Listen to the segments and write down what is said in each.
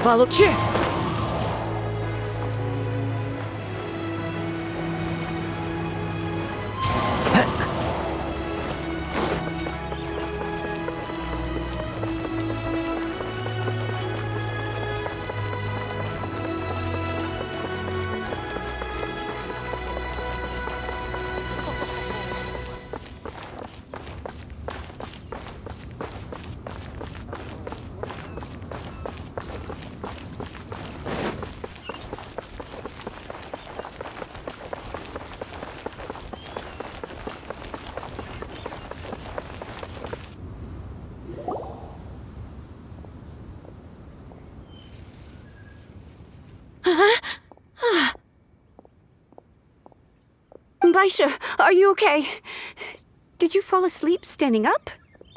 Follow. Baisha, are you okay? Did you fall asleep standing up?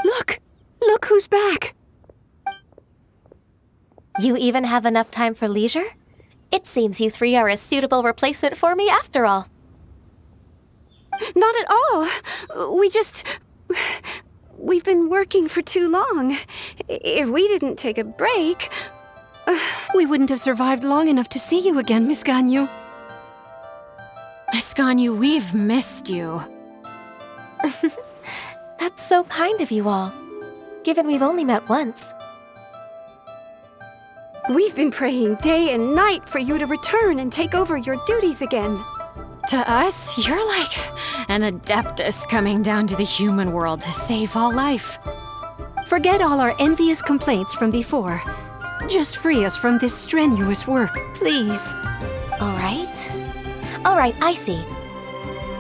Look! Look who's back! You even have enough time for leisure? It seems you three are a suitable replacement for me after all. Not at all. We've been working for too long. If we didn't take a break... We wouldn't have survived long enough to see you again, Miss Ganyu. Miss Ganyu, we've missed you. That's so kind of you all, given we've only met once. We've been praying day and night for you to return and take over your duties again. To us, you're like an adeptus coming down to the human world to save all life. Forget all our envious complaints from before. Just free us from this strenuous work, please. All right, I see.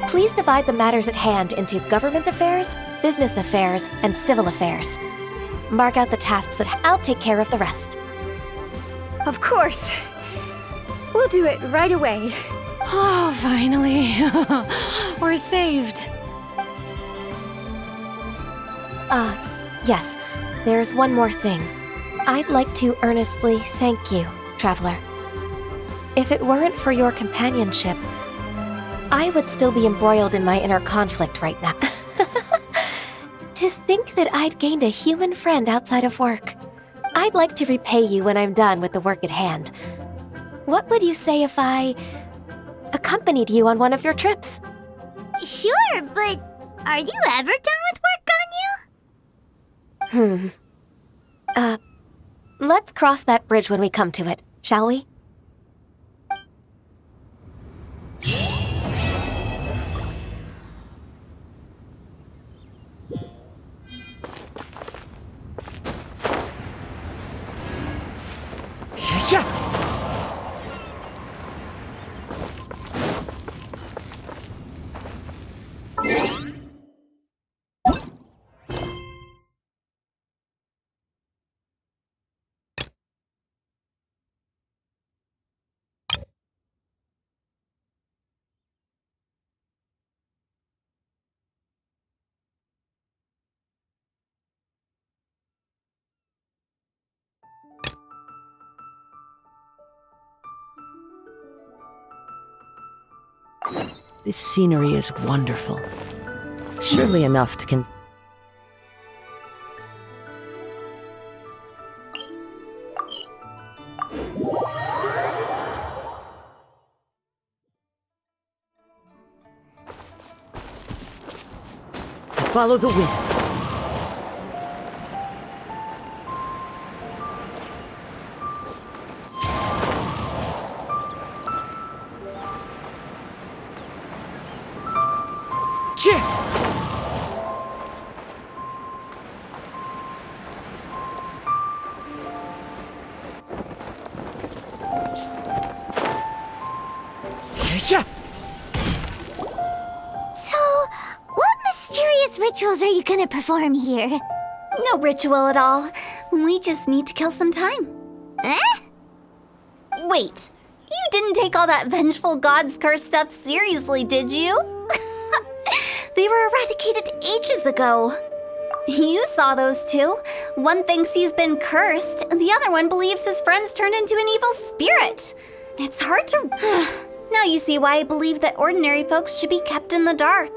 Please divide the matters at hand into government affairs, business affairs, and civil affairs. Mark out the tasks that I'll take care of the rest. Of course. We'll do it right away. Oh, finally. We're saved. Yes. There's one more thing. I'd like to earnestly thank you, Traveler. If it weren't for your companionship, I would still be embroiled in my inner conflict right now. To think that I'd gained a human friend outside of work. I'd like to repay you when I'm done with the work at hand. What would you say if I accompanied you on one of your trips? Sure, but are you ever done with work, Ganyu? Let's cross that bridge when we come to it, shall we? This scenery is wonderful. Surely enough to follow the wind. Rituals are you gonna perform here? No ritual at all. We just need to kill some time. Eh? Wait, you didn't take all that vengeful god's curse stuff seriously, did you? They were eradicated ages ago. You saw those two. One thinks he's been cursed, and the other one believes his friends turned into an evil spirit. It's hard to... Now you see why I believe that ordinary folks should be kept in the dark.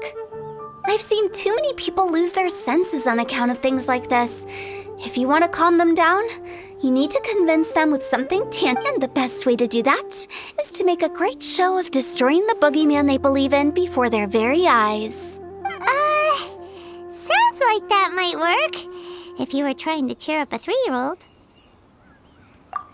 I've seen too many people lose their senses on account of things like this. If you want to calm them down, You need to convince them with something tangible, and the best way to do that is to make a great show of destroying the boogeyman they believe in before their very eyes. Sounds like that might work. If you were trying to cheer up a 3-year-old.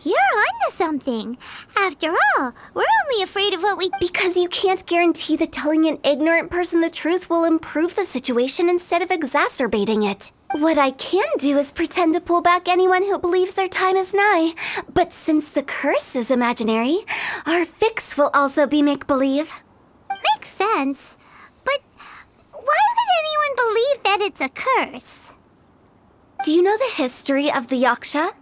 You're onto something. After all, we're only afraid of what we... Because you can't guarantee that telling an ignorant person the truth will improve the situation instead of exacerbating it. What I can do is pretend to pull back anyone who believes their time is nigh. But since the curse is imaginary, our fix will also be make-believe. Makes sense. But why would anyone believe that it's a curse? Do you know the history of the Yaksha?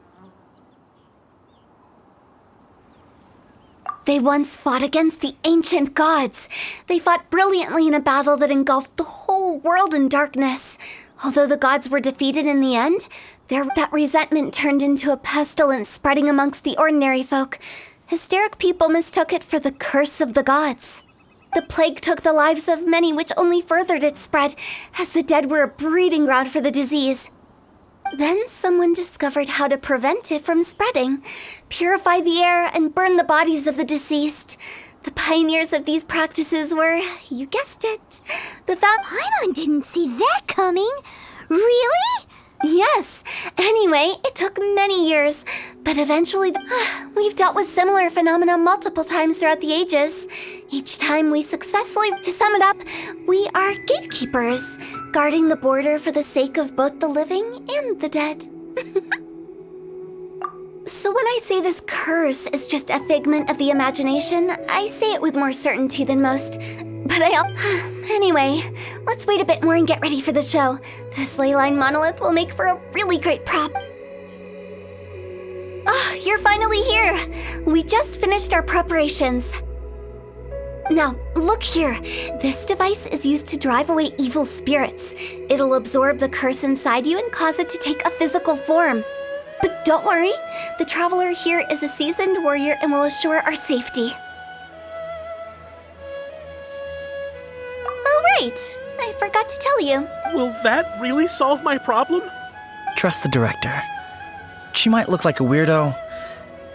They once fought against the ancient gods. They fought brilliantly in a battle that engulfed the whole world in darkness. Although the gods were defeated in the end, that resentment turned into a pestilence spreading amongst the ordinary folk. Hysteric people mistook it for the curse of the gods. The plague took the lives of many, which only furthered its spread, as the dead were a breeding ground for the disease. Then someone discovered how to prevent it from spreading, purify the air, and burn the bodies of the deceased. The pioneers of these practices were, you guessed it, the Paimon didn't see that coming. Really? Yes. Anyway, it took many years, but eventually we've dealt with similar phenomena multiple times throughout the ages. Each time we successfully, to sum it up, we are gatekeepers, guarding the border for the sake of both the living and the dead. So when I say this curse is just a figment of the imagination, I say it with more certainty than most. But anyway, let's wait a bit more and get ready for the show. This leyline monolith will make for a really great prop. Oh, you're finally here! We just finished our preparations. Now, look here. This device is used to drive away evil spirits. It'll absorb the curse inside you and cause it to take a physical form. But don't worry, the traveler here is a seasoned warrior and will assure our safety. Oh, right. I forgot to tell you. Will that really solve my problem? Trust the director. She might look like a weirdo,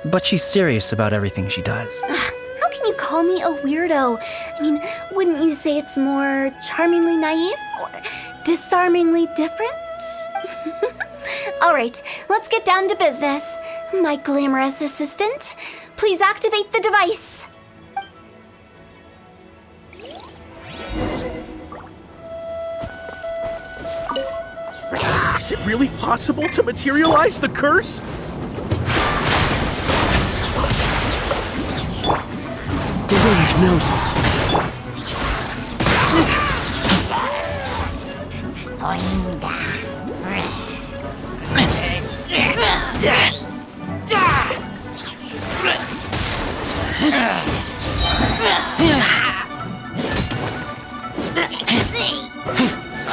but she's serious about everything she does. How can you call me a weirdo? I mean, wouldn't you say it's more charmingly naive or disarmingly different? All right, let's get down to business. My glamorous assistant, please activate the device. Is it really possible to materialize the curse? The wind knows it.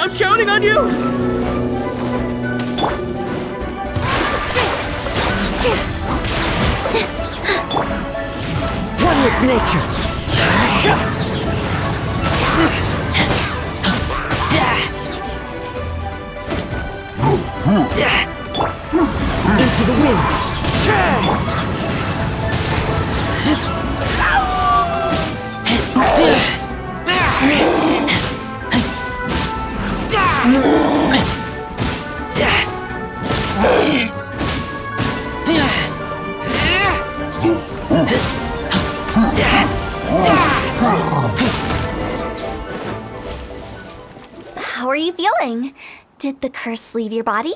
I'm counting on you! One with nature. Into the wind. How are you feeling? Did the curse leave your body?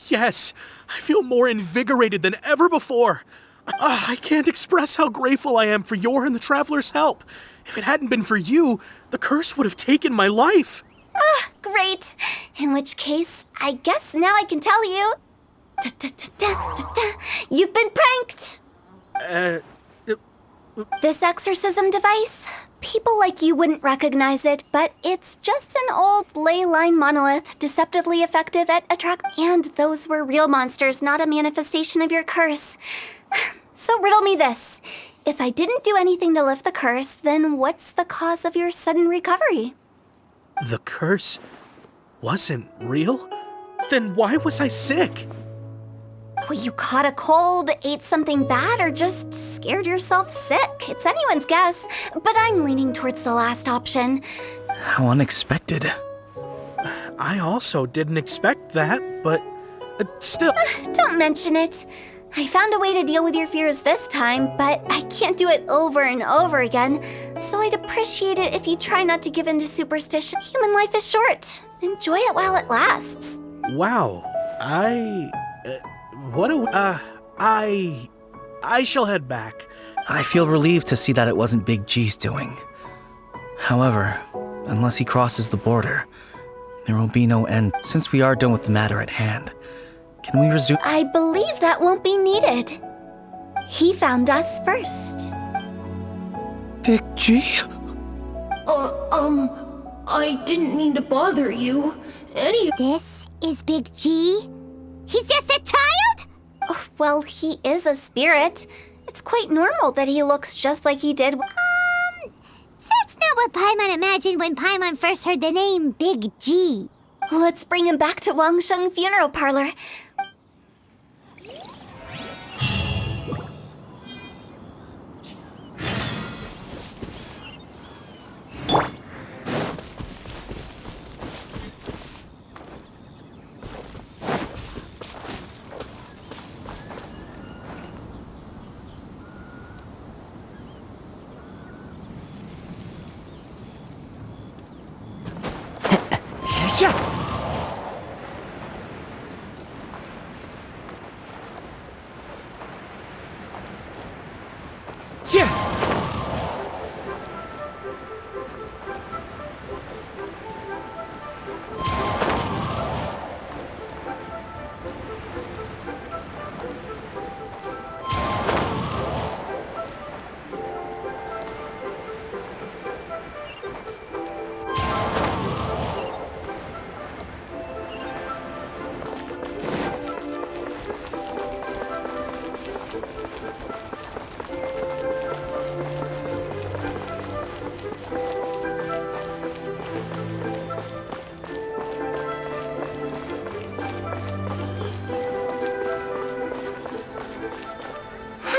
Yes, I feel more invigorated than ever before. I can't express how grateful I am for your and the Traveler's help. If it hadn't been for you, the curse would have taken my life. Great. In which case, I guess now I can tell you. You've been pranked! This exorcism device, people like you wouldn't recognize it, but it's just an old ley line monolith, deceptively effective at attract. And those were real monsters, not a manifestation of your curse. So riddle me this. If I didn't do anything to lift the curse, then what's the cause of your sudden recovery? The curse wasn't real? Then why was I sick? Well, you caught a cold, ate something bad, or just scared yourself sick. It's anyone's guess, but I'm leaning towards the last option. How unexpected. I also didn't expect that, but still. Don't mention it. I found a way to deal with your fears this time, but I can't do it over and over again, so I'd appreciate it if you try not to give in to superstition. Human life is short. Enjoy it while it lasts. Wow. I shall head back. I feel relieved to see that it wasn't Big G's doing. However, unless he crosses the border, there will be no end. Since we are done with the matter at hand, can we resume? I believe that won't be needed. He found us first. Big G? I didn't mean to bother you. This is Big G? He's just a child? Oh, well, he is a spirit. It's quite normal that he looks just like he did. That's not what Paimon imagined when Paimon first heard the name Big G. Let's bring him back to Wangsheng Funeral Parlor.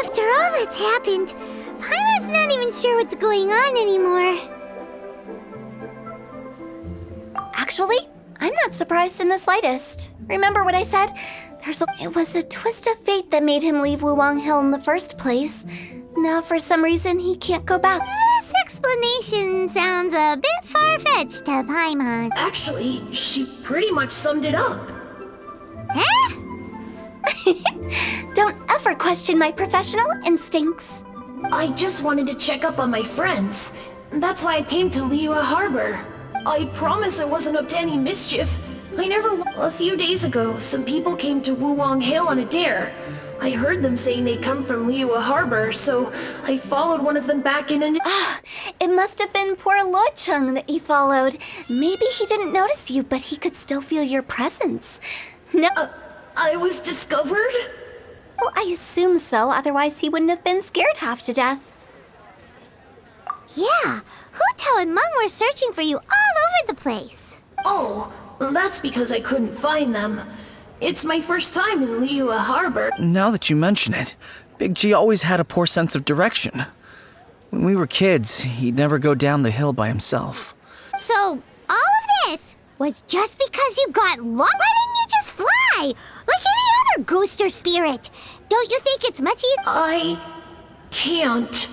After all that's happened, Paimon's not even sure what's going on anymore. Actually, I'm not surprised in the slightest. Remember what I said? It was a twist of fate that made him leave Wuwang Hill in the first place. Now, for some reason, he can't go back. This explanation sounds a bit far-fetched to Paimon. Actually, she pretty much summed it up. Huh? Don't ever question my professional instincts. I just wanted to check up on my friends. That's why I came to Liyue Harbor. I promise I wasn't up to any mischief. A few days ago, some people came to Wuwang Hill on a dare. I heard them saying they'd come from Liyue Harbor, so I followed one of them back in and... It must have been poor Luocheng that you followed. Maybe he didn't notice you, but he could still feel your presence. No... I was discovered? Well, I assume so, otherwise he wouldn't have been scared half to death. Yeah, Hu Tao and Meng were searching for you all over the place. Oh, that's because I couldn't find them. It's my first time in Liyue Harbor. Now that you mention it, Big G always had a poor sense of direction. When we were kids, he'd never go down the hill by himself. So, all of this was just because you got lost? Why didn't you just fly? Like any other ghost or spirit? Don't you think it's much easier? I can't.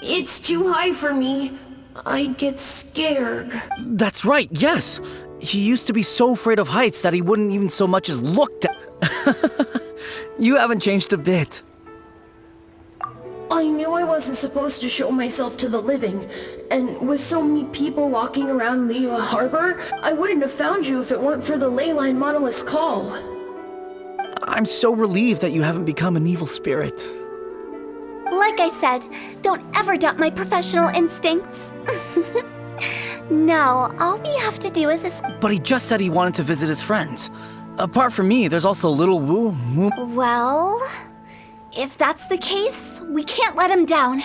It's too high for me. I get scared. That's right, yes! He used to be so afraid of heights that he wouldn't even so much as look down. You haven't changed a bit. I knew I wasn't supposed to show myself to the living, and with so many people walking around Liyue Harbor, I wouldn't have found you if it weren't for the Leyline Monolith's call. I'm so relieved that you haven't become an evil spirit. Like I said, don't ever doubt my professional instincts. Now, all we have to do is... But he just said he wanted to visit his friends. Apart from me, there's also little Wu. Well, if that's the case, we can't let him down.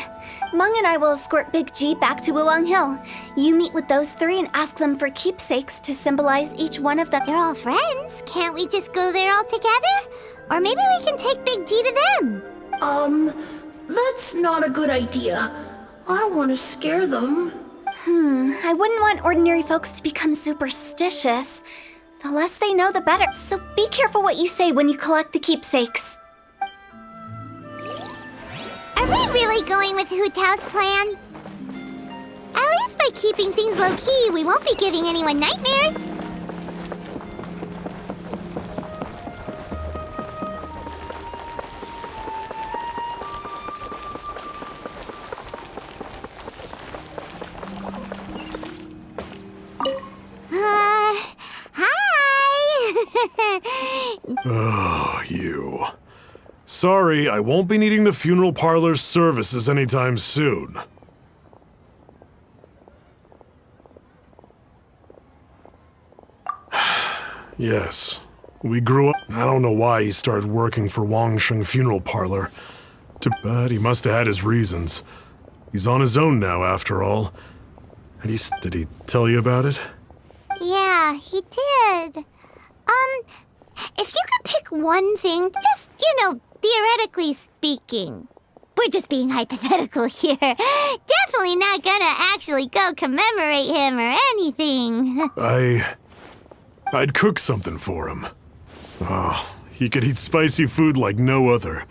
Meng and I will escort Big G back to Wuwang Hill. You meet with those three and ask them for keepsakes to symbolize each one of them. They're all friends. Can't we just go there all together? Or maybe we can take Big G to them. That's not a good idea. I don't want to scare them. I wouldn't want ordinary folks to become superstitious. The less they know, the better. So be careful what you say when you collect the keepsakes. Are we really going with Hu Tao's plan? At least by keeping things low-key, we won't be giving anyone nightmares. Hi! Oh, you. Sorry, I won't be needing the funeral parlor's services anytime soon. Yes, we grew up. I don't know why he started working for Wangsheng Funeral Parlor, but he must have had his reasons. He's on his own now, after all. And did he tell you about it? Yeah, he did. If you could pick one thing, just, theoretically speaking. We're just being hypothetical here. Definitely not gonna actually go commemorate him or anything. I'd cook something for him. Oh, he could eat spicy food like no other.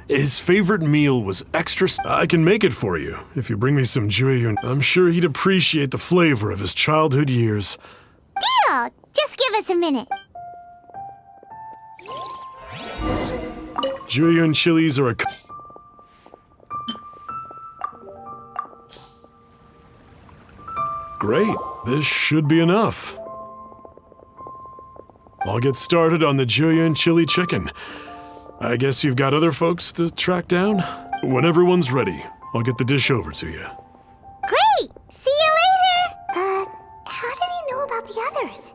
His favorite meal was extra. I can make it for you if you bring me some Jueyun. I'm sure he'd appreciate the flavor of his childhood years. Deal! Just give us a minute. Jueyun chilies are a... Great, this should be enough. I'll get started on the Jueyun chili chicken. I guess you've got other folks to track down? When everyone's ready, I'll get the dish over to you. Great! See you later! How did he know about the others?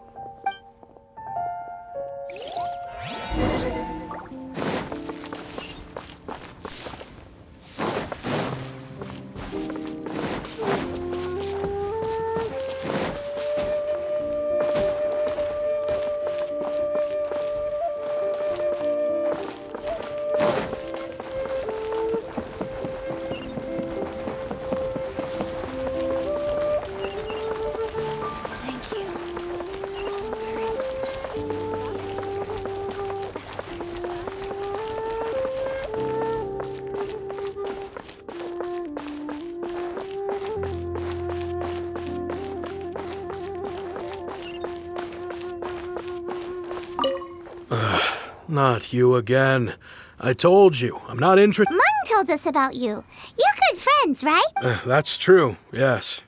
Not you again. I told you, I'm not interested. Mung told us about you. You're good friends, right? That's true, yes.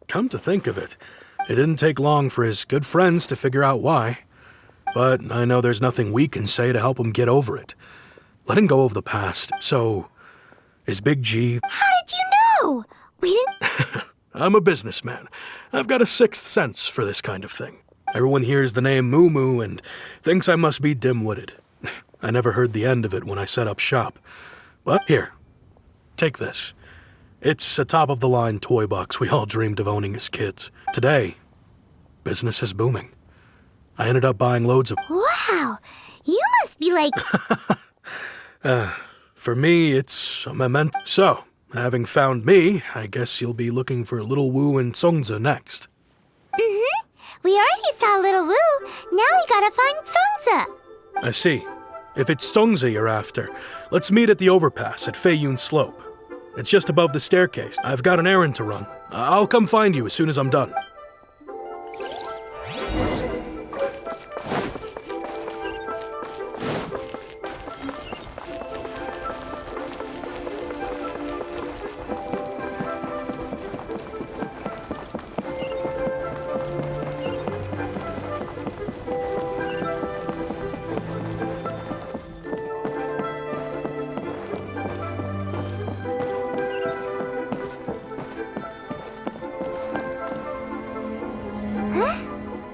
Come to think of it, it didn't take long for his good friends to figure out why. But I know there's nothing we can say to help him get over it. Letting go of the past. So, is Big G... How did you know? We didn't... I'm a businessman. I've got a sixth sense for this kind of thing. Everyone hears the name Moo Moo and thinks I must be dim-witted. I never heard the end of it when I set up shop. But here, take this. It's a top-of-the-line toy box we all dreamed of owning as kids. Today, business is booming. I ended up buying loads of... Wow! You must be like... For me, it's a memento. So, having found me, I guess you'll be looking for Little Wu and Songza next. Mm-hmm. We already saw Little Wu. Now we gotta find Songza. I see. If it's Songza you're after, let's meet at the overpass at Feiyun Slope. It's just above the staircase. I've got an errand to run. I'll come find you as soon as I'm done.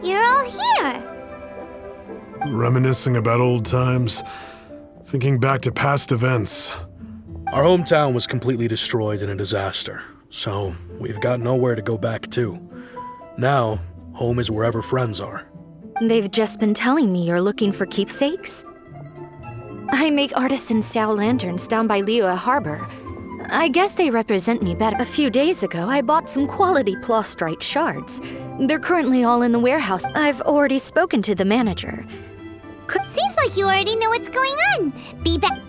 You're all here. Reminiscing about old times, thinking back to past events. Our hometown was completely destroyed in a disaster, so we've got nowhere to go back to. Now, home is wherever friends are. They've just been telling me you're looking for keepsakes? I make artisan Xiao lanterns down by Liyue Harbor. I guess they represent me better. A few days ago, I bought some quality plastrite shards. They're currently all in the warehouse. I've already spoken to the manager. Seems like you already know what's going on. Be back.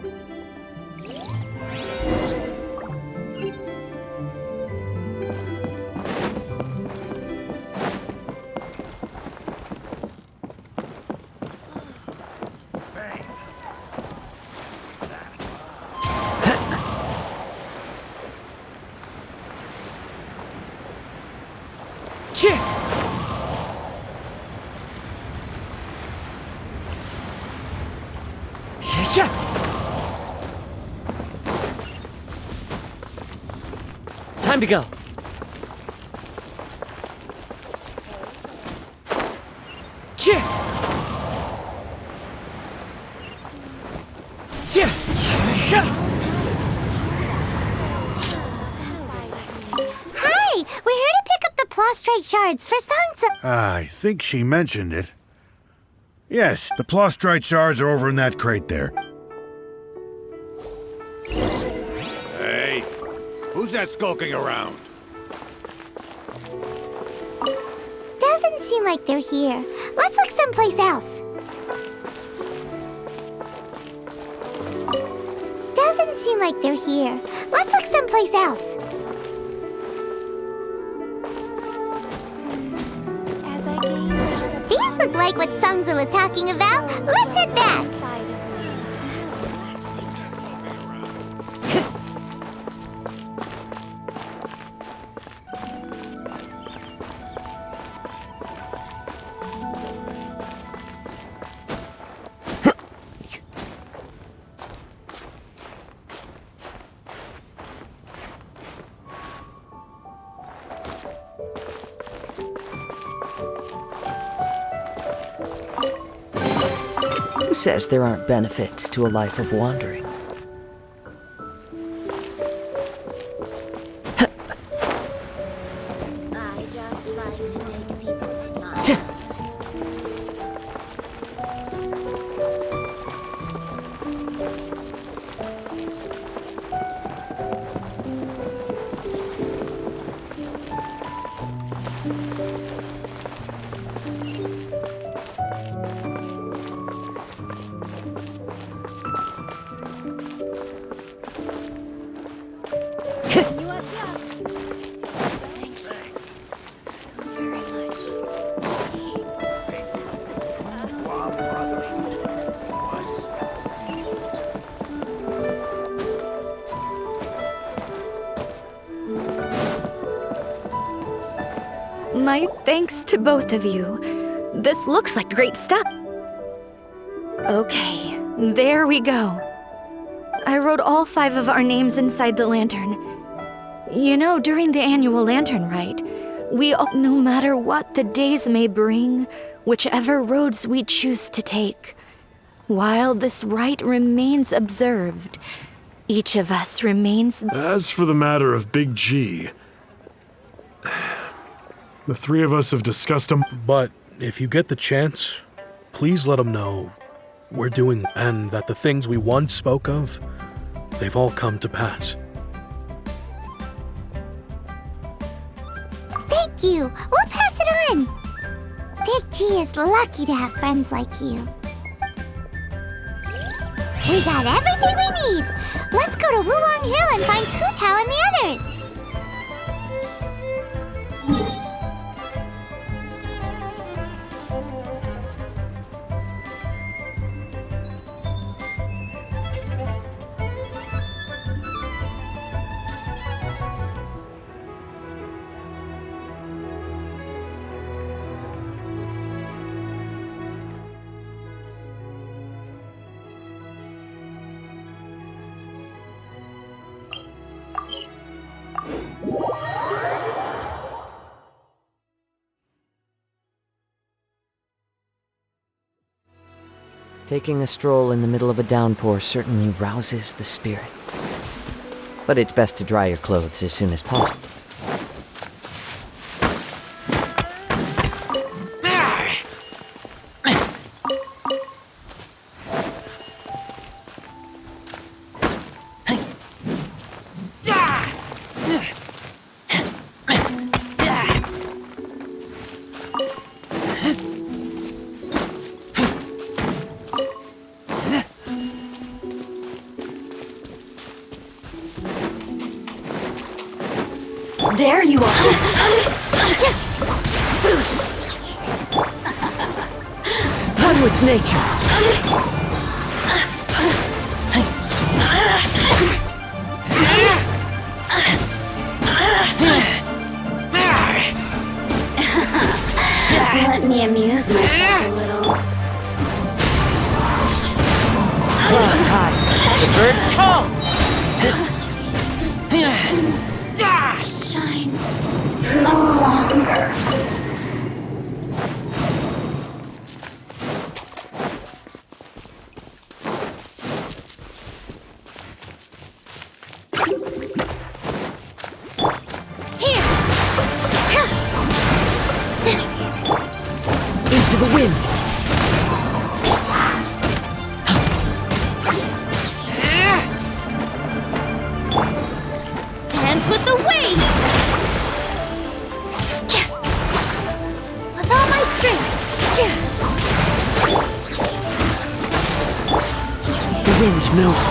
Time to go. Hi, we're here to pick up the plastrite shards for Sansa. I think she mentioned it. Yes, the plastrite shards are over in that crate there. Hey, who's that skulking around? Doesn't seem like they're here. Let's look someplace else. Doesn't seem like they're here. Let's look someplace else. These look like what Sansa was talking about. Let's hit that. Who says there aren't benefits to a life of wandering? I just like to make people smile. My thanks to both of you. This looks like great stuff. Okay, there we go. I wrote all 5 of our names inside the lantern. You know, during the annual lantern rite, we all, no matter what the days may bring, whichever roads we choose to take, while this rite remains observed, each of us remains... As for the matter of Big G, the 3 of us have discussed him. But if you get the chance, please let him know we're doing, and that the things we once spoke of, they've all come to pass. Thank you. We'll pass it on. Big G is lucky to have friends like you. We got everything we need. Let's go to Wulong Hill and find Hu Tao and the others. Taking a stroll in the middle of a downpour certainly rouses the spirit. But it's best to dry your clothes as soon as possible. There you are. One with nature. Let me amuse myself a little. Clouds high. The birds call. Shine no longer. Into the wind. Dance with the waves! With all my strength! The wind knows.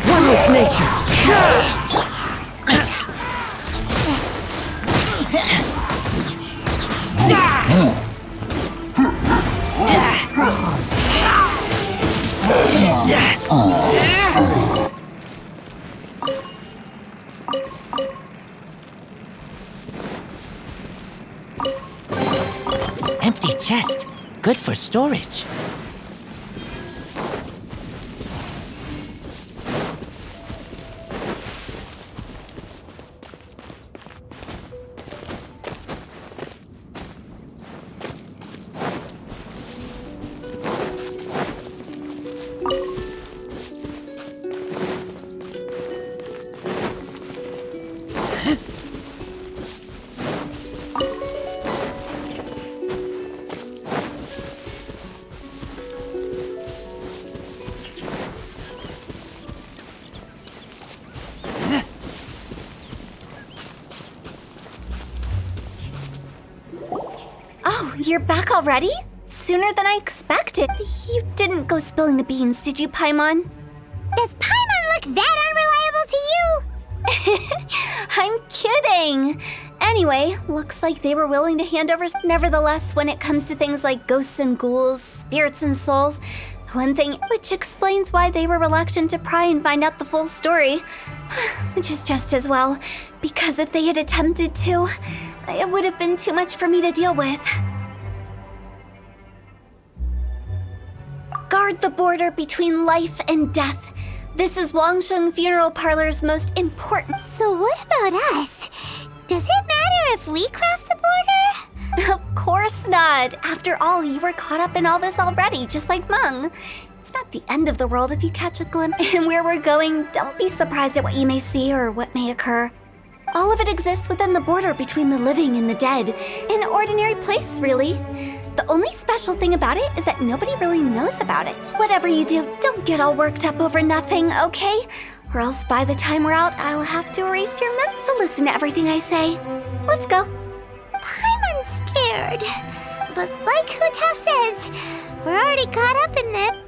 One with nature. Empty chest. Good for storage. You're back already? Sooner than I expected. You didn't go spilling the beans, did you, Paimon? Does Paimon look that unreliable to you? I'm kidding. Anyway, looks like they were willing to hand over. Nevertheless, when it comes to things like ghosts and ghouls, spirits and souls, the one thing which explains why they were reluctant to pry and find out the full story. Which is just as well, because if they had attempted to, it would have been too much for me to deal with. Guard the border between life and death. This is Wangsheng Funeral Parlor's most important. So what about us? Does it matter if we cross the border? Of course not. After all, you were caught up in all this already, just like Meng. It's not the end of the world if you catch a glimpse. And where we're going, don't be surprised at what you may see or what may occur. All of it exists within the border between the living and the dead. An ordinary place, really. The only special thing about it is that nobody really knows about it. Whatever you do, don't get all worked up over nothing, okay? Or else by the time we're out, I'll have to erase your memory. So listen to everything I say. Let's go. Paimon's scared. But like Huta says, we're already caught up in this.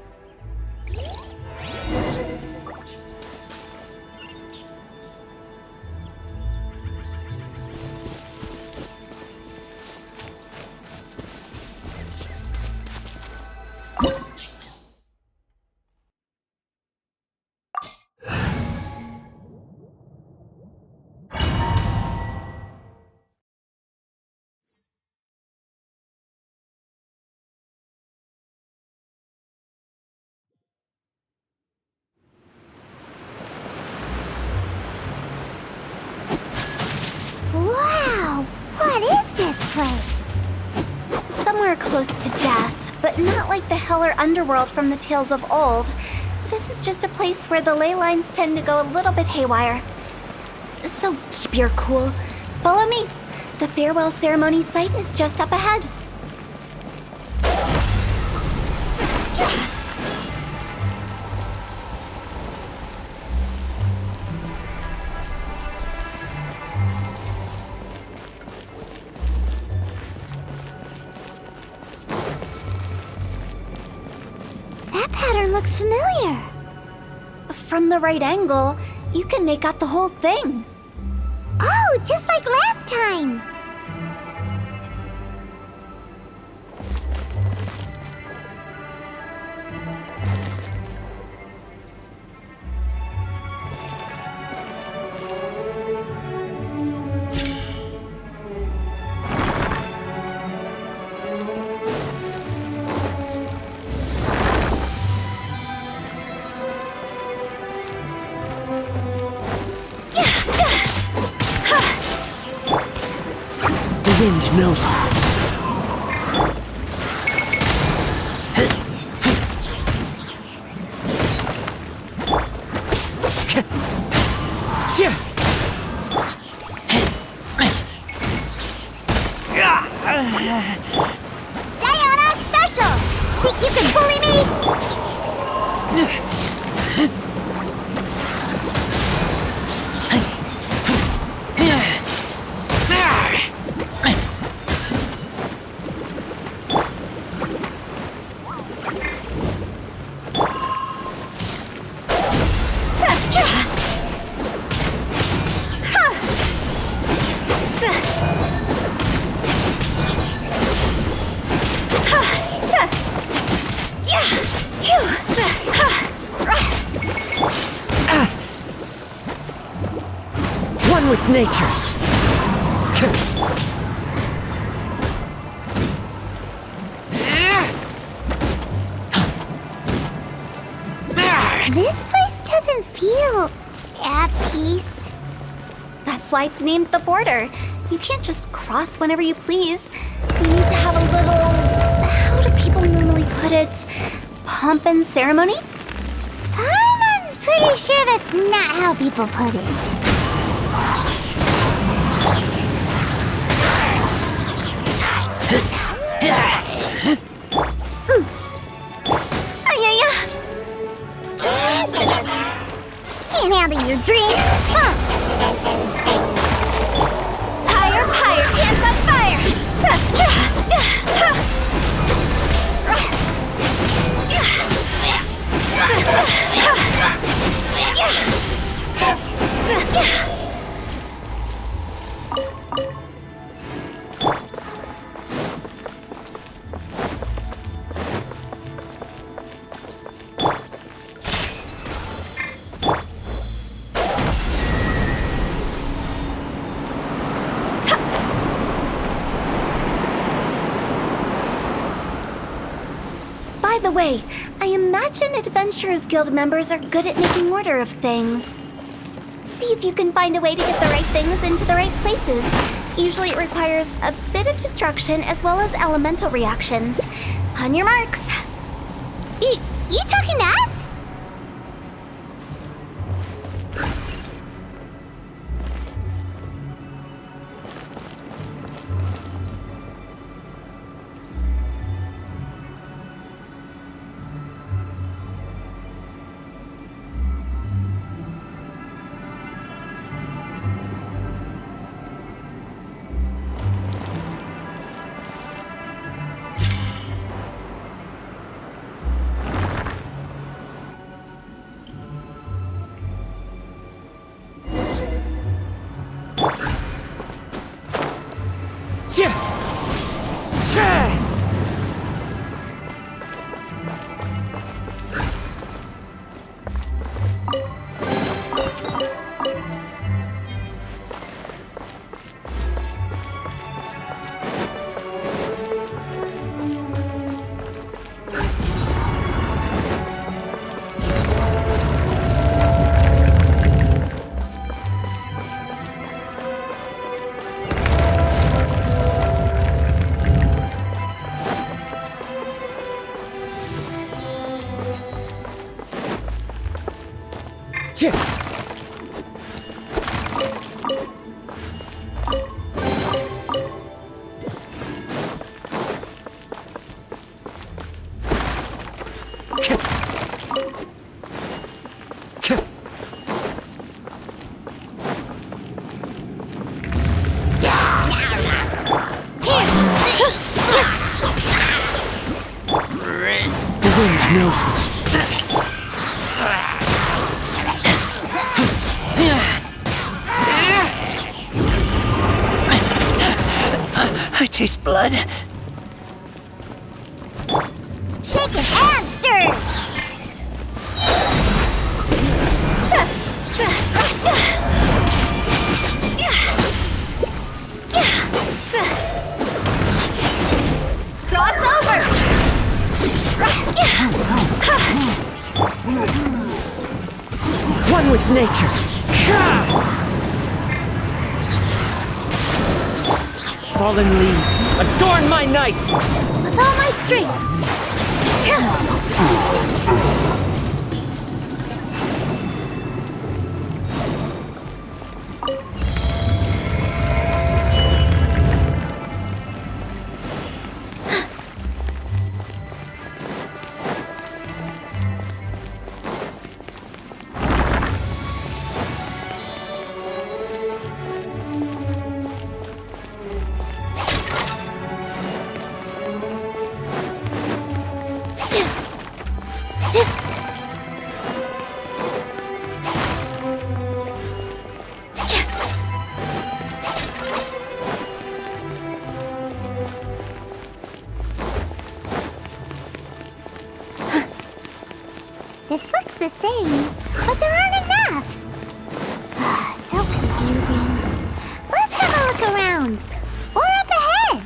Wow! What is this place? Somewhere close to death, but not like the hell or underworld from the tales of old. This is just a place where the ley lines tend to go a little bit haywire. So keep your cool. Follow me. The farewell ceremony site is just up ahead. That pattern looks familiar. From the right angle, you can make out the whole thing. Oh, just like last time. The wind knows me. Diana Special! Think you can bully me? One with nature. This place doesn't feel at peace. That's why it's named the border. You can't just cross whenever you please. You need to have a little... how do people normally put it? Pomp and ceremony? Paimon's pretty sure that's not how people put it. Can't handle your drink, huh? Higher, higher, hands on fire! By the way, I imagine Adventurers Guild members are good at making order of things. See if you can find a way to get the right things into the right places. Usually it requires a bit of destruction as well as elemental reactions. On your marks. You talking to us? The wind knows me. I taste blood. Shaken and stirred. Cross over! One with nature. Fallen leaves, adorn my night! With all my strength. This looks the same, but there aren't enough. So confusing. Let's have a look around. Or up ahead.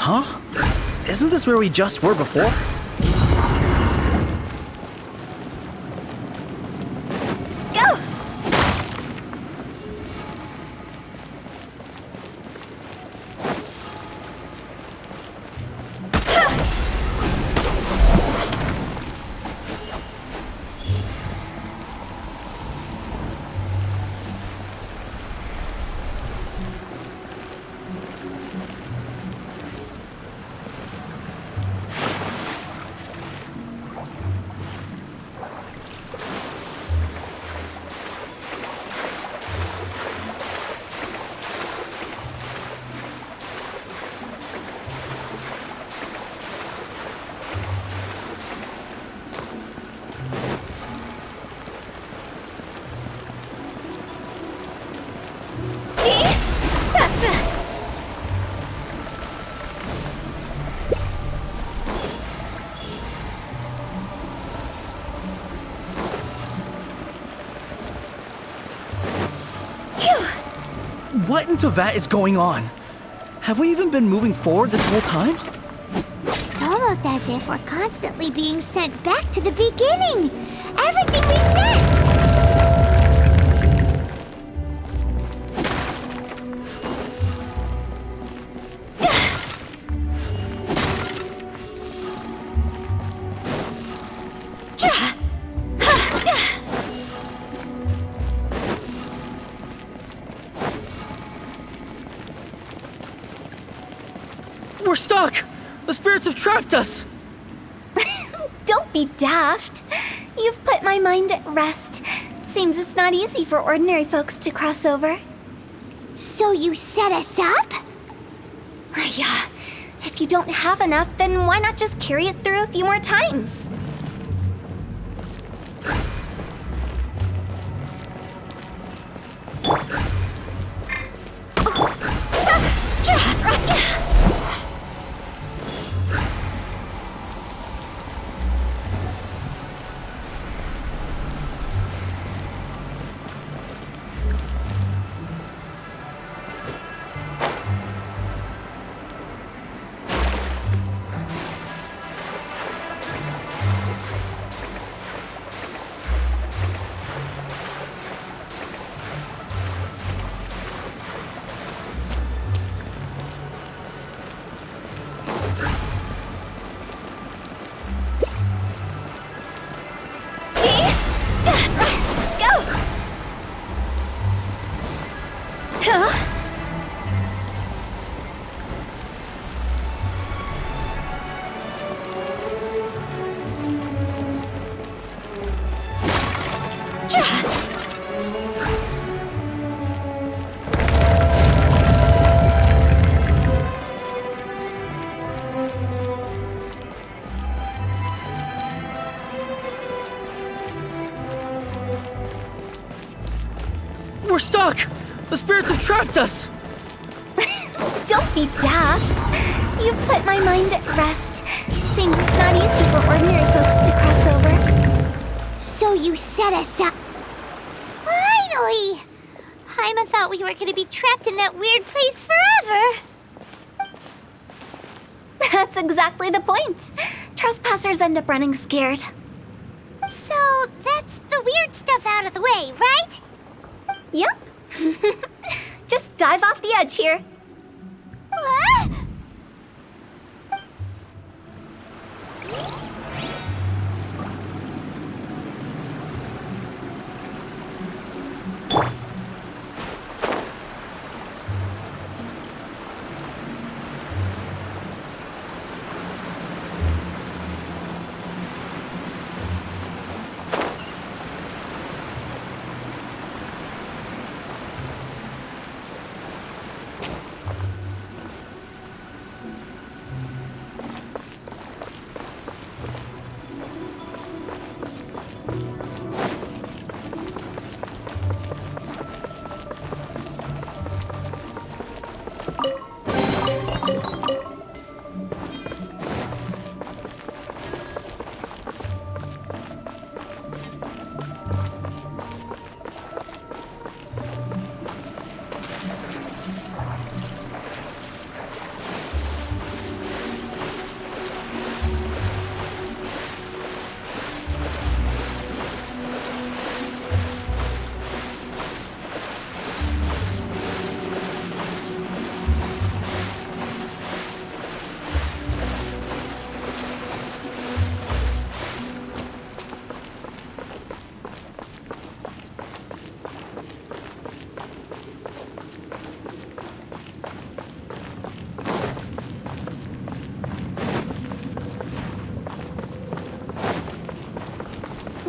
Huh? Isn't this where we just were before? What in Teyvat is going on? Have we even been moving forward this whole time? It's almost as if we're constantly being sent back to the beginning. Everything we said. We're stuck! The spirits have trapped us! Don't be daft. You've put my mind at rest. Seems it's not easy for ordinary folks to cross over. So you set us up? Yeah. If you don't have enough, then why not just carry it through a few more times? We're stuck! The spirits have trapped us! Don't be daft. You've put my mind at rest. Seems it's not easy for ordinary folks to cross over. So you set us up. Finally! Paimon thought we were going to be trapped in that weird place forever. That's exactly the point. Trespassers end up running scared. So that's the weird stuff out of the way, right? Yep. Just dive off the edge here. What?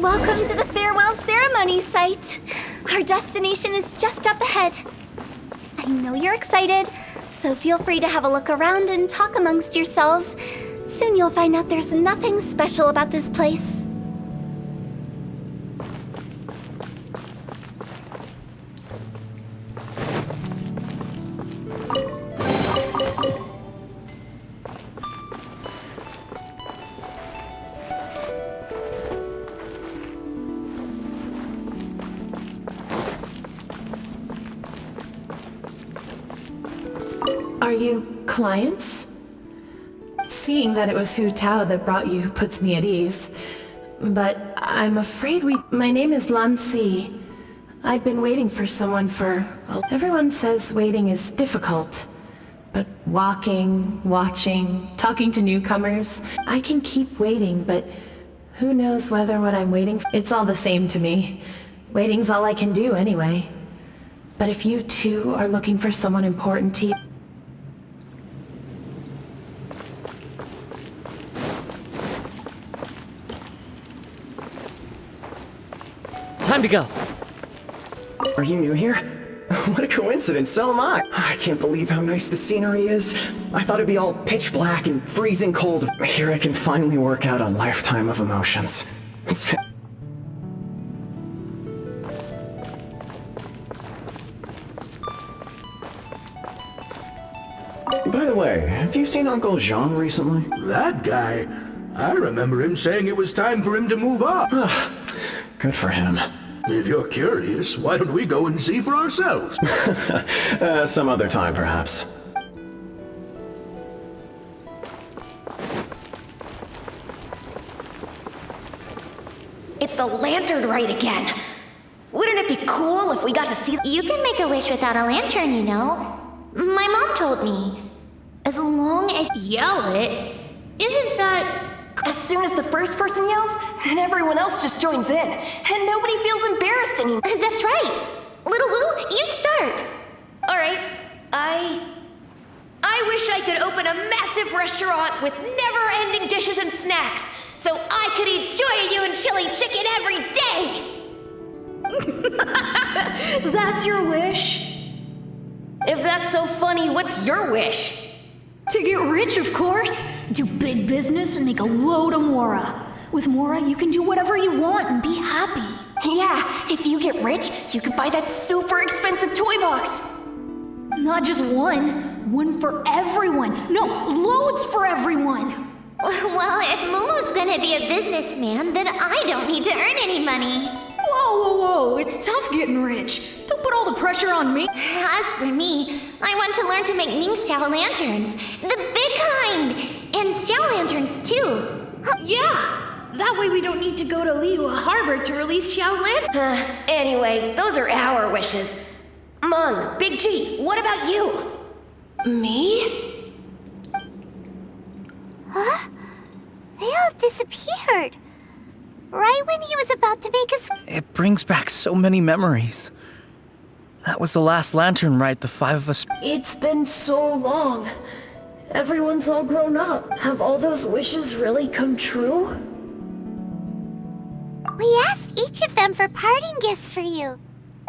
Welcome to the farewell ceremony site. Our destination is just up ahead. I know you're excited, so feel free to have a look around and talk amongst yourselves. Soon you'll find out there's nothing special about this place. Are you clients? Seeing that it was Hu Tao that brought you puts me at ease. But I'm afraid My name is Lan Si. I've been waiting for someone for... Everyone says waiting is difficult. But walking, watching, talking to newcomers, I can keep waiting, but who knows whether what I'm waiting for... It's all the same to me. Waiting's all I can do anyway. But if you too are looking for someone important to you... Time to go. Are you new here? What a coincidence, so am I. I can't believe how nice the scenery is. I thought it'd be all pitch black and freezing cold. Here I can finally work out a lifetime of emotions. By the way, have you seen Uncle Jean recently? That guy? I remember him saying it was time for him to move up. Good for him. If you're curious, why don't we go and see for ourselves? Some other time, perhaps. It's the lantern rite again. Wouldn't it be cool if we got to see... You can make a wish without a lantern, you know. My mom told me. As long as you yell it, isn't that... As soon as the first person yells, and everyone else just joins in, and nobody feels embarrassed anymore. That's right. Little Wu, you start. All right, I wish I could open a massive restaurant with never-ending dishes and snacks, so I could eat Joy-You and chili chicken every day! That's your wish? If that's so funny, what's your wish? To get rich, of course. Do big business and make a load of Mora. With Mora, you can do whatever you want and be happy. Yeah, if you get rich, you could buy that super expensive toy box. Not just one. One for everyone. No, loads for everyone. Well, if Momo's gonna be a businessman, then I don't need to earn any money. Whoa. It's tough getting rich. Don't put all the pressure on me. As for me, I want to learn to make Ming Xiao lanterns. The big kind! And Xiao lanterns, too. Yeah! That way we don't need to go to Liyue Harbor to release Xiao lanterns. Anyway, those are our wishes. Mung, Big G, what about you? Me? Huh? They all disappeared. Right when he was about to make his... It brings back so many memories. That was the last lantern rite the five of us... It's been so long. Everyone's all grown up. Have all those wishes really come true? We asked each of them for parting gifts for you.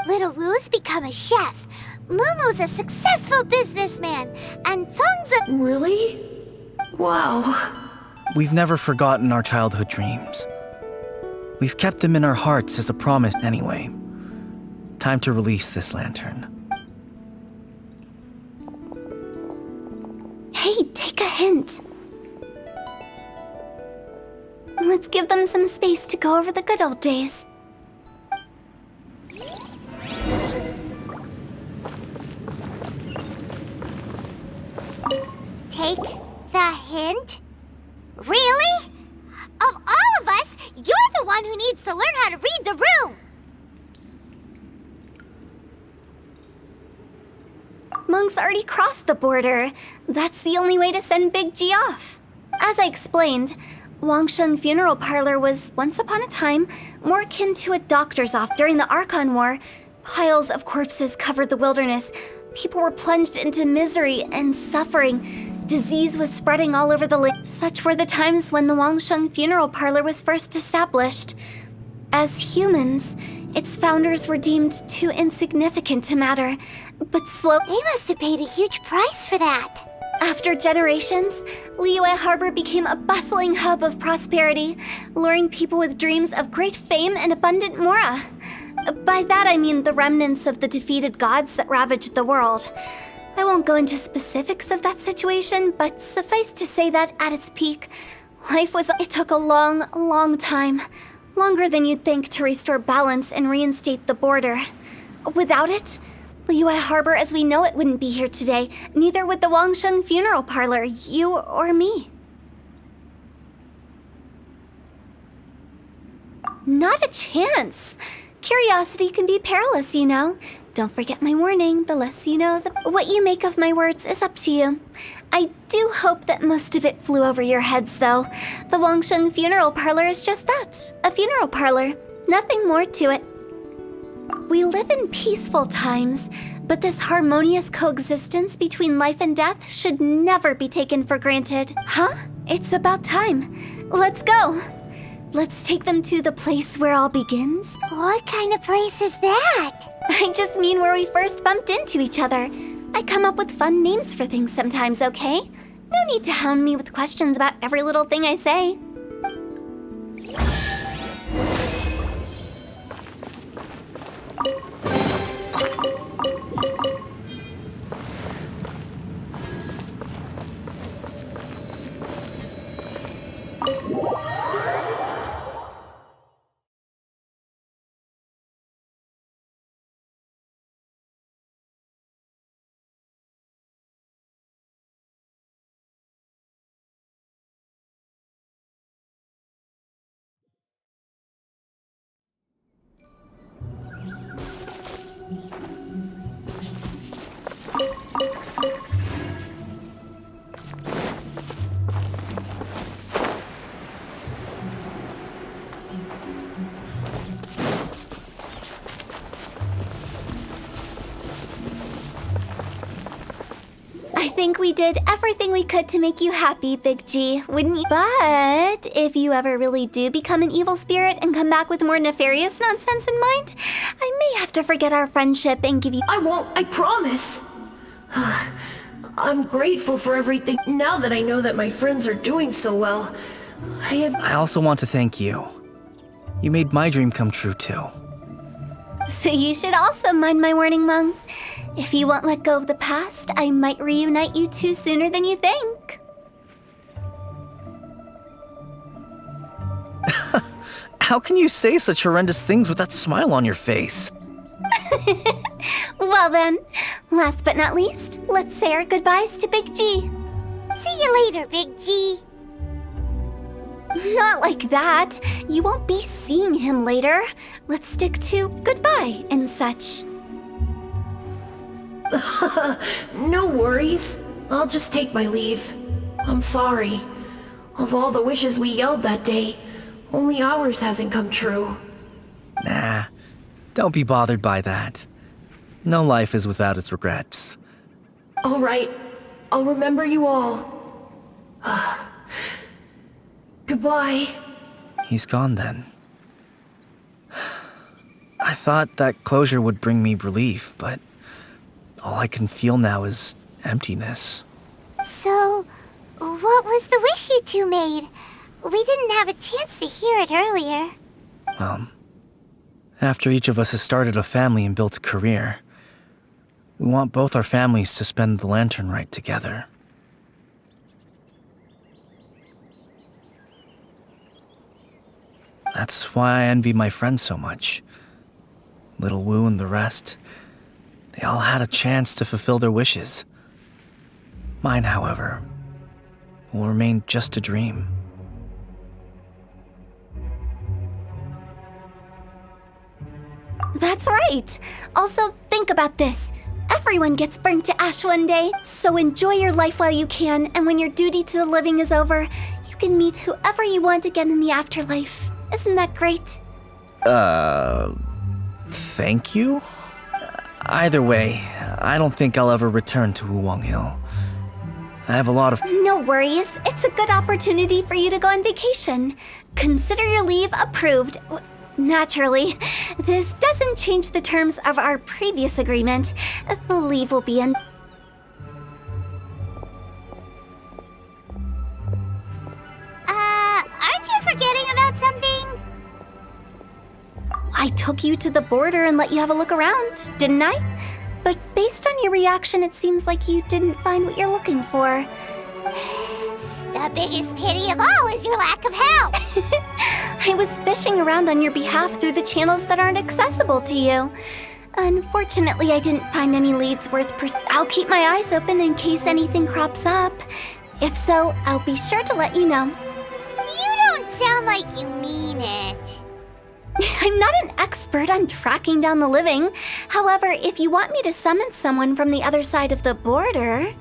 Little Wu's become a chef. Momo's a successful businessman. And Song's a... Really? Wow. We've never forgotten our childhood dreams. We've kept them in our hearts as a promise anyway. Time to release this lantern. Hey, take a hint. Let's give them some space to go over the good old days. Take the hint? Really? Of all of us, you're the one who needs to learn how to read the room! Monk's already crossed the border. That's the only way to send Big G off. As I explained, Wangsheng Funeral Parlor was, once upon a time, more akin to a doctor's office. During the Archon War, piles of corpses covered the wilderness. People were plunged into misery and suffering. Disease was spreading all over the land. Such were the times when the Wangsheng Funeral Parlor was first established. As humans, its founders were deemed too insignificant to matter, but They must have paid a huge price for that. After generations, Liyue Harbor became a bustling hub of prosperity, luring people with dreams of great fame and abundant mora. By that I mean the remnants of the defeated gods that ravaged the world. I won't go into specifics of that situation, but suffice to say that at its peak, it took a long, long time. Longer than you'd think to restore balance and reinstate the border. Without it, Liyue Harbor as we know it wouldn't be here today. Neither would the Wangsheng Funeral Parlor, you or me. Not a chance. Curiosity can be perilous, you know. Don't forget my warning. The less you know, what you make of my words is up to you. I do hope that most of it flew over your heads, though. The Wangsheng Funeral Parlor is just that, a funeral parlor. Nothing more to it. We live in peaceful times, but this harmonious coexistence between life and death should never be taken for granted. Huh? It's about time. Let's go. Let's take them to the place where all begins. What kind of place is that? I just mean where we first bumped into each other. I come up with fun names for things sometimes, okay? No need to hound me with questions about every little thing I say. I think we did everything we could to make you happy, Big G, wouldn't you? But if you ever really do become an evil spirit and come back with more nefarious nonsense in mind, I may have to forget our friendship and give you— I won't, I promise. I'm grateful for everything. Now that I know that my friends are doing so well, I also want to thank you. You made my dream come true, too. So you should also mind my warning, Mung. If you won't let go of the past, I might reunite you two sooner than you think. How can you say such horrendous things with that smile on your face? Well then, last but not least, let's say our goodbyes to Big G. See you later, Big G. Not like that. You won't be seeing him later. Let's stick to goodbye and such. No worries. I'll just take my leave. I'm sorry. Of all the wishes we yelled that day, only ours hasn't come true. Nah, don't be bothered by that. No life is without its regrets. All right. I'll remember you all. Goodbye. He's gone then. I thought that closure would bring me relief, but all I can feel now is emptiness. So, what was the wish you two made? We didn't have a chance to hear it earlier. Well, after each of us has started a family and built a career, we want both our families to spend the lantern rite together. That's why I envy my friends so much. Little Wu and the rest. They all had a chance to fulfill their wishes. Mine, however, will remain just a dream. That's right. Also, think about this. Everyone gets burnt to ash one day, so enjoy your life while you can, and when your duty to the living is over, you can meet whoever you want again in the afterlife. Isn't that great? Thank you? Either way, I don't think I'll ever return to Wuwang Hill. I have a lot of— No worries. It's a good opportunity for you to go on vacation. Consider your leave approved. Naturally, this doesn't change the terms of our previous agreement. The leave will be in— aren't you forgetting about something? I took you to the border and let you have a look around, didn't I? But based on your reaction, it seems like you didn't find what you're looking for. The biggest pity of all is your lack of help. I was fishing around on your behalf through the channels that aren't accessible to you. Unfortunately, I didn't find any leads worth I'll keep my eyes open in case anything crops up. If so, I'll be sure to let you know. You don't sound like you mean it. I'm not an expert on tracking down the living. However, if you want me to summon someone from the other side of the border...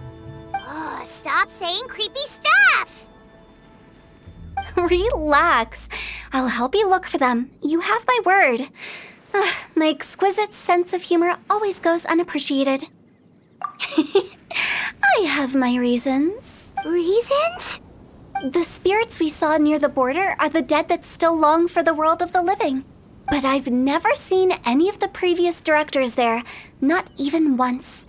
Oh, stop saying creepy stuff! Relax. I'll help you look for them. You have my word. My exquisite sense of humor always goes unappreciated. I have my reasons. Reasons? The spirits we saw near the border are the dead that still long for the world of the living. But I've never seen any of the previous directors there, not even once.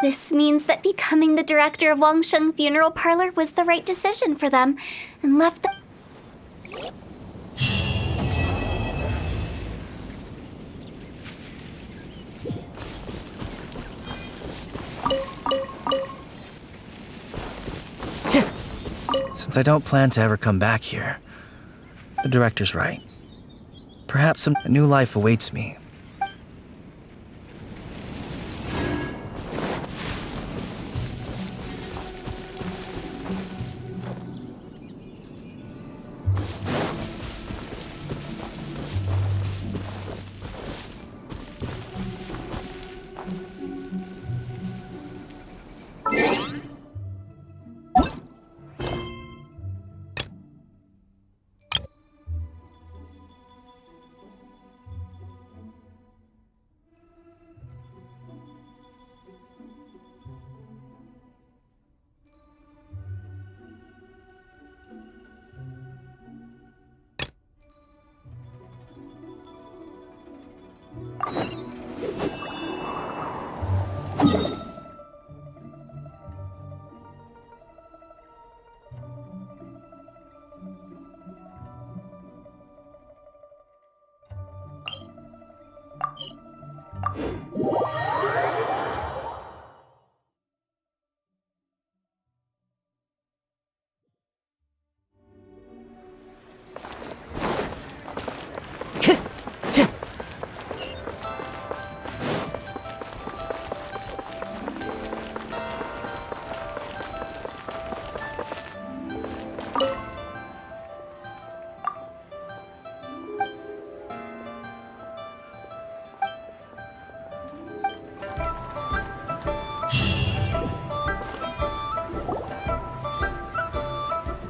This means that becoming the director of Wangsheng Funeral Parlor was the right decision for them, and left the... Since I don't plan to ever come back here, the director's right. Perhaps a new life awaits me.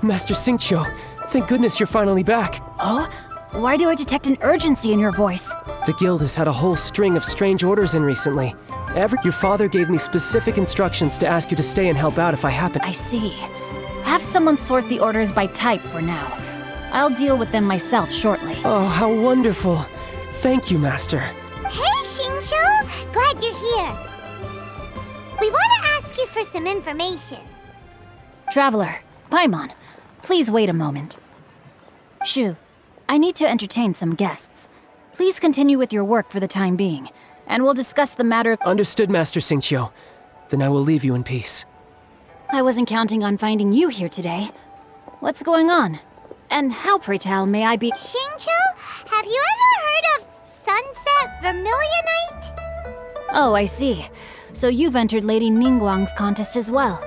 Master Xingqiu, thank goodness you're finally back. Oh? Why do I detect an urgency in your voice? The guild has had a whole string of strange orders in recently. Your father gave me specific instructions to ask you to stay and help out if I happen. I see. Have someone sort the orders by type for now. I'll deal with them myself shortly. Oh, how wonderful. Thank you, Master. Hey, Xingqiu! Glad you're here. We want to ask you for some information. Traveler, Paimon, please wait a moment. Shu, I need to entertain some guests. Please continue with your work for the time being, and we'll discuss the matter. Understood, Master Xingqiu. Then I will leave you in peace. I wasn't counting on finding you here today. What's going on? And how, pray tell, may I be— Xingqiu, have you ever heard of Sunset Vermilionite? Oh, I see. So you've entered Lady Ningguang's contest as well.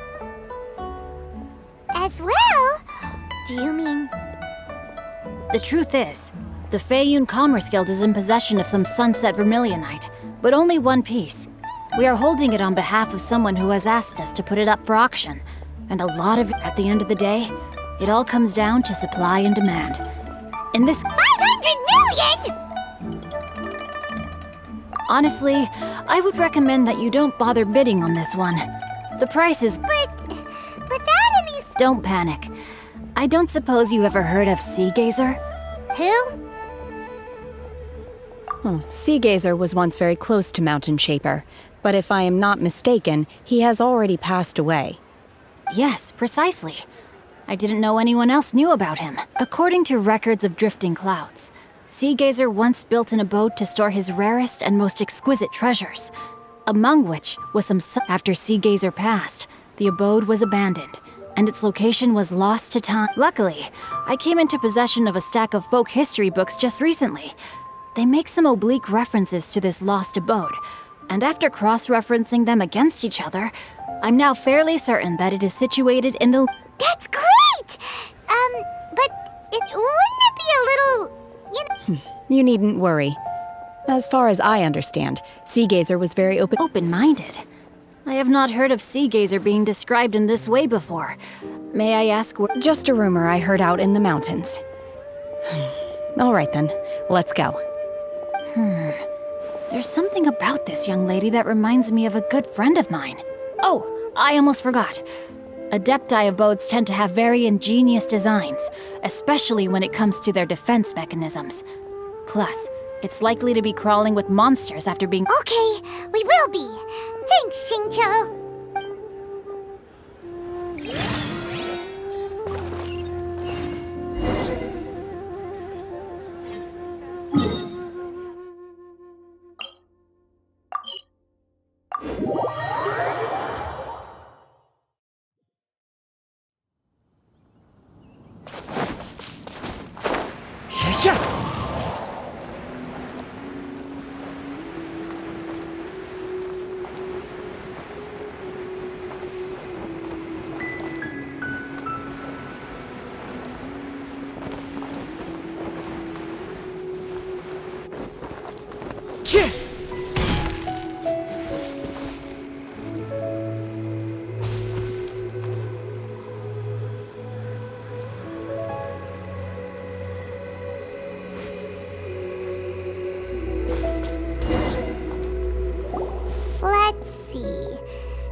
As well? Do you mean... The truth is, the Feiyun Commerce Guild is in possession of some Sunset Vermilionite, but only one piece. We are holding it on behalf of someone who has asked us to put it up for auction. And a lot of it, at the end of the day, it all comes down to supply and demand. In this— 500 million! Honestly, I would recommend that you don't bother bidding on this one. The price is— But without any— Don't panic. I don't suppose you ever heard of Sea Gazer? Who? Sea Gazer was once very close to Mountain Shaper, but if I am not mistaken, he has already passed away. Yes, precisely. I didn't know anyone else knew about him. According to records of drifting clouds, Sea Gazer once built an abode to store his rarest and most exquisite treasures, among which was some— After Sea Gazer passed, the abode was abandoned, and its location was lost to time. Luckily, I came into possession of a stack of folk history books just recently. they make some oblique references to this lost abode, and after cross-referencing them against each other, I'm now fairly certain that it is situated in the... That's great! But wouldn't it be a little, You needn't worry. As far as I understand, Seagazer was very open-minded. I have not heard of Seagazer being described in this way before. May I ask where... Just a rumor I heard out in the mountains. All right then, let's go. There's something about this young lady that reminds me of a good friend of mine. Oh, I almost forgot. Adepti abodes tend to have very ingenious designs, especially when it comes to their defense mechanisms. Plus, it's likely to be crawling with monsters after being... Okay, we will be. Thanks, Xingqiu. Let's see.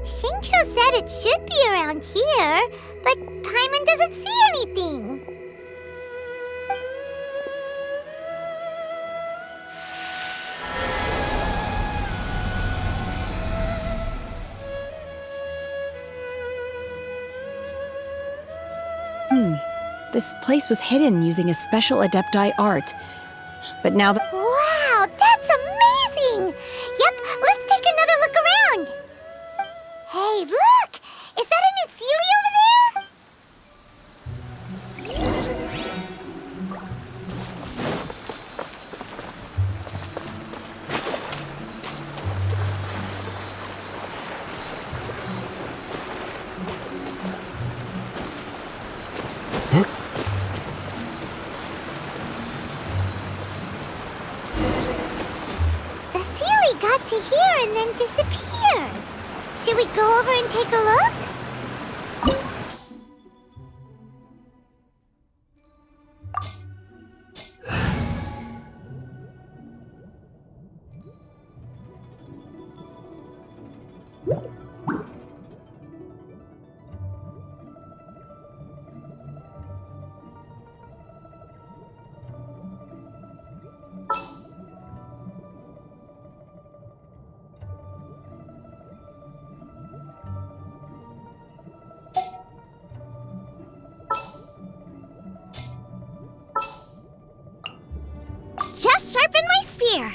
Xingqiu said it should be around here, but Paimon doesn't see anything. This place was hidden using a special Adepti art. But now that... Wow, that's amazing! Yep, let's take another look around. Hey, look! Is that a new Seelie over there? Got to here and then disappeared. Should we go over and take a look? Just sharpen my spear.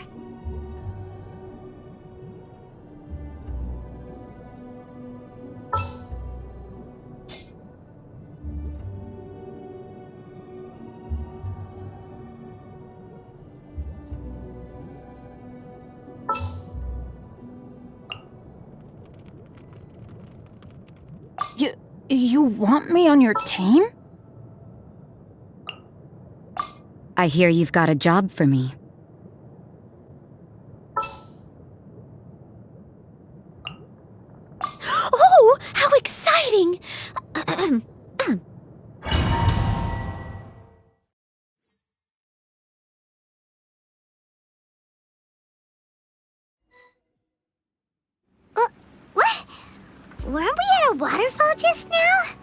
You want me on your team? I hear you've got a job for me. Oh, how exciting! What? Weren't we at a waterfall just now?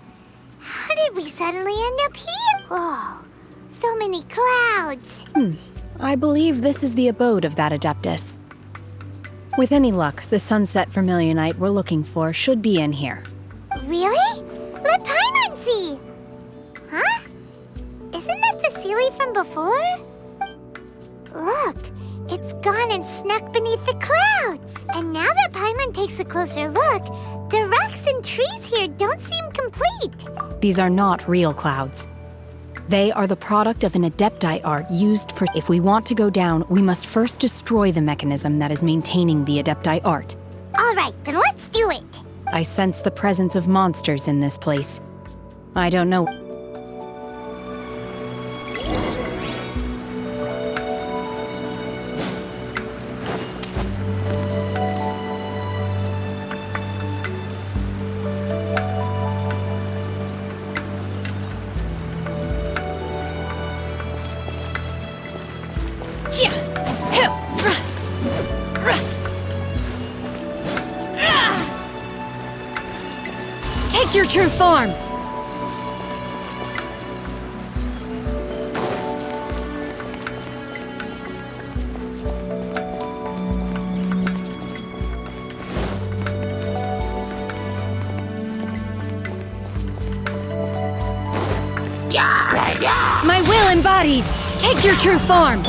How did we suddenly end up here? Oh. So many clouds. I believe this is the abode of that Adeptus. With any luck, the sunset Vermilionite we're looking for should be in here. Really? Let Paimon see! Huh? Isn't that the Seelie from before? Look, it's gone and snuck beneath the clouds. And now that Paimon takes a closer look, the rocks and trees here don't seem complete. These are not real clouds. They are the product of an Adepti art used for... If we want to go down, we must first destroy the mechanism that is maintaining the Adepti art. All right, then let's do it. I sense the presence of monsters in this place. I don't know... Take your true form! My will embodied! Take your true form!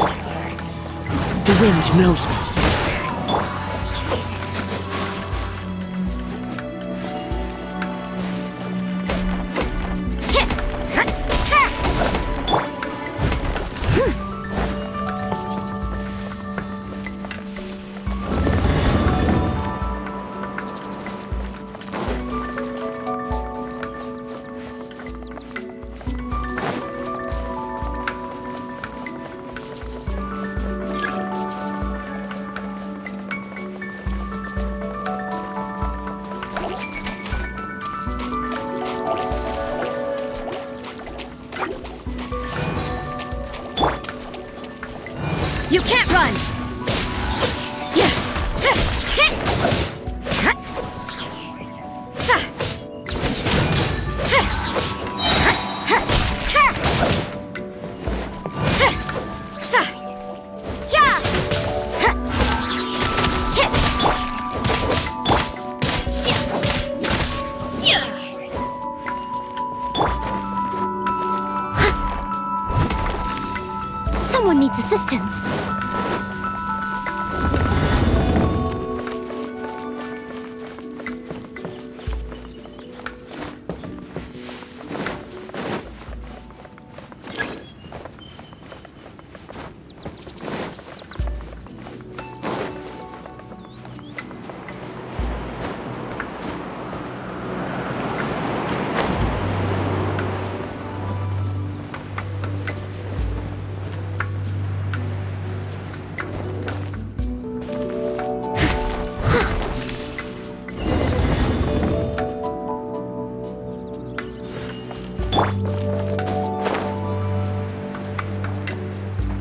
The wind knows me. You can't run! Someone needs assistance.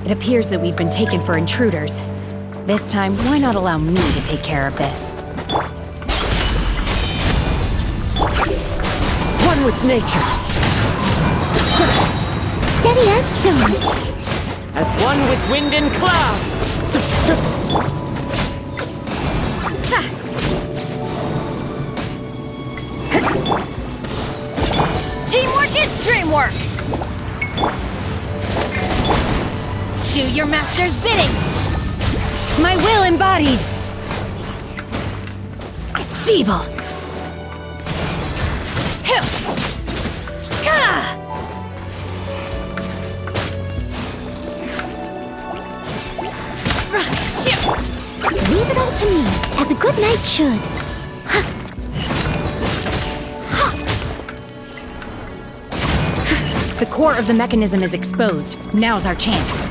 It appears that we've been taken for intruders. This time, why not allow me to take care of this? One with nature. Steady as stone. As one with wind and cloud. Teamwork is dreamwork! Do your master's bidding! My will embodied! Feeble! Leave it all to me, as a good knight should. The core of the mechanism is exposed. Now's our chance.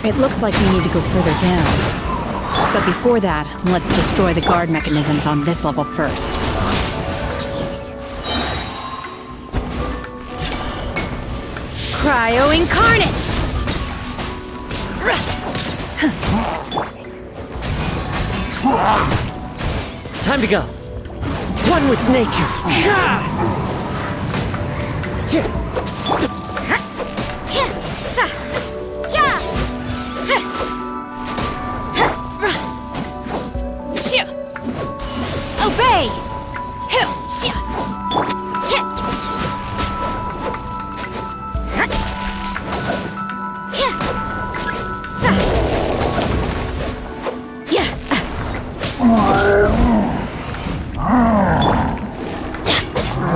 It looks like we need to go further down. But before that, let's destroy the guard mechanisms on this level first. Cryo Incarnate! Time to go. One with nature. Obey!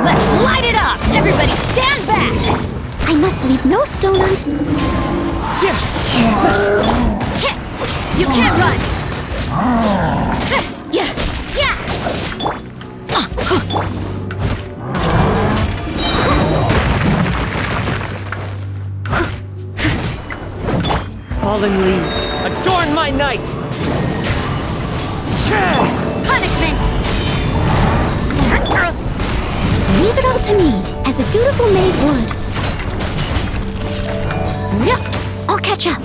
Let's light it up! Everybody stand back! I must leave no stone unturned. You can't run! Fallen leaves, adorn my night! Punishment! Leave it all to me, as a dutiful maid would. I'll catch up.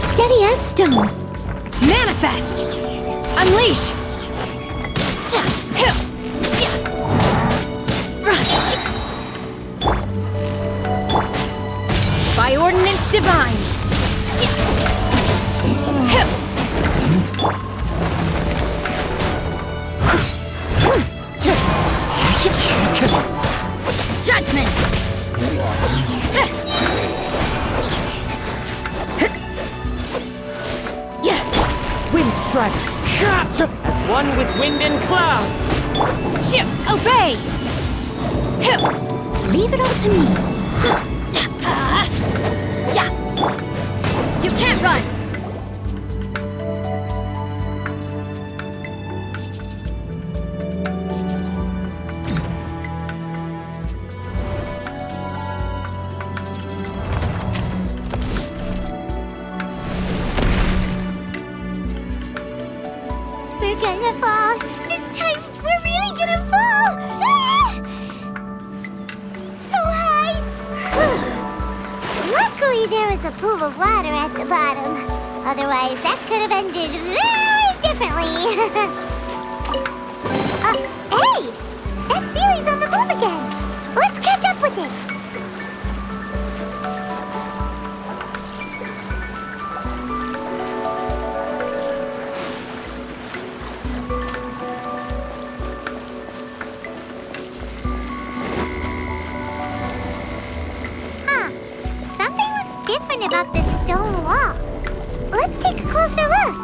Steady as stone. Manifest! Unleash! By ordinance divine! Judgment! Wind strike! As one with wind and cloud! Obey! Leave it all to me. You can't run! We're gonna fall. This time, we're really gonna fall. So high. Luckily, there was a pool of water at the bottom. Otherwise, that could have ended very differently. Hey! That Sealy's on the move again. Let's catch up with it. Something looks different about this stone wall. Let's take a closer look.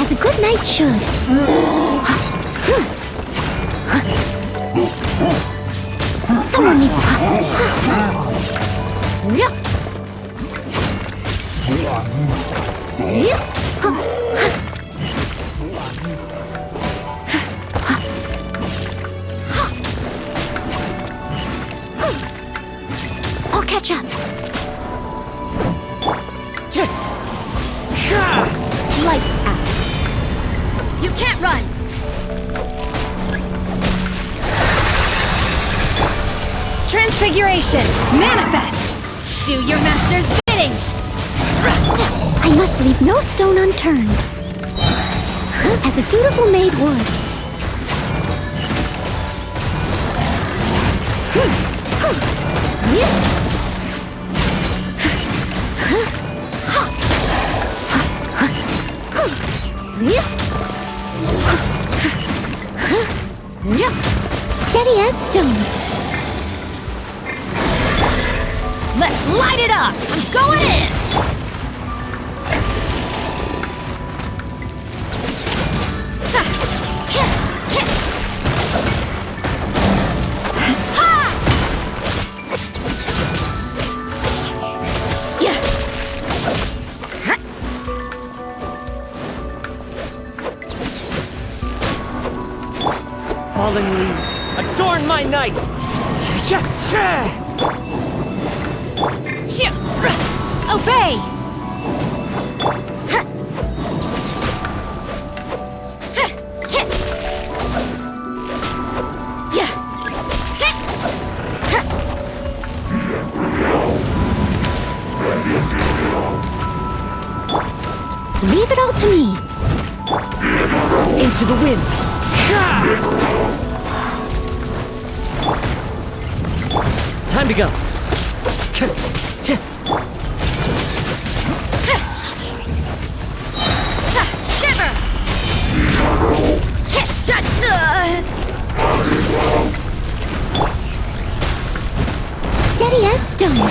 As a good knight should. Someone needs Lights out. You can't run! Transfiguration! Manifest! Do your master's bidding! I must leave no stone unturned. As a dutiful maid would. Steady as stone. Let's light it up! I'm going in! Falling leaves, adorn my night! Obey! Leave it all to me. Into the wind! Time to go! Shiver! Steady as stone.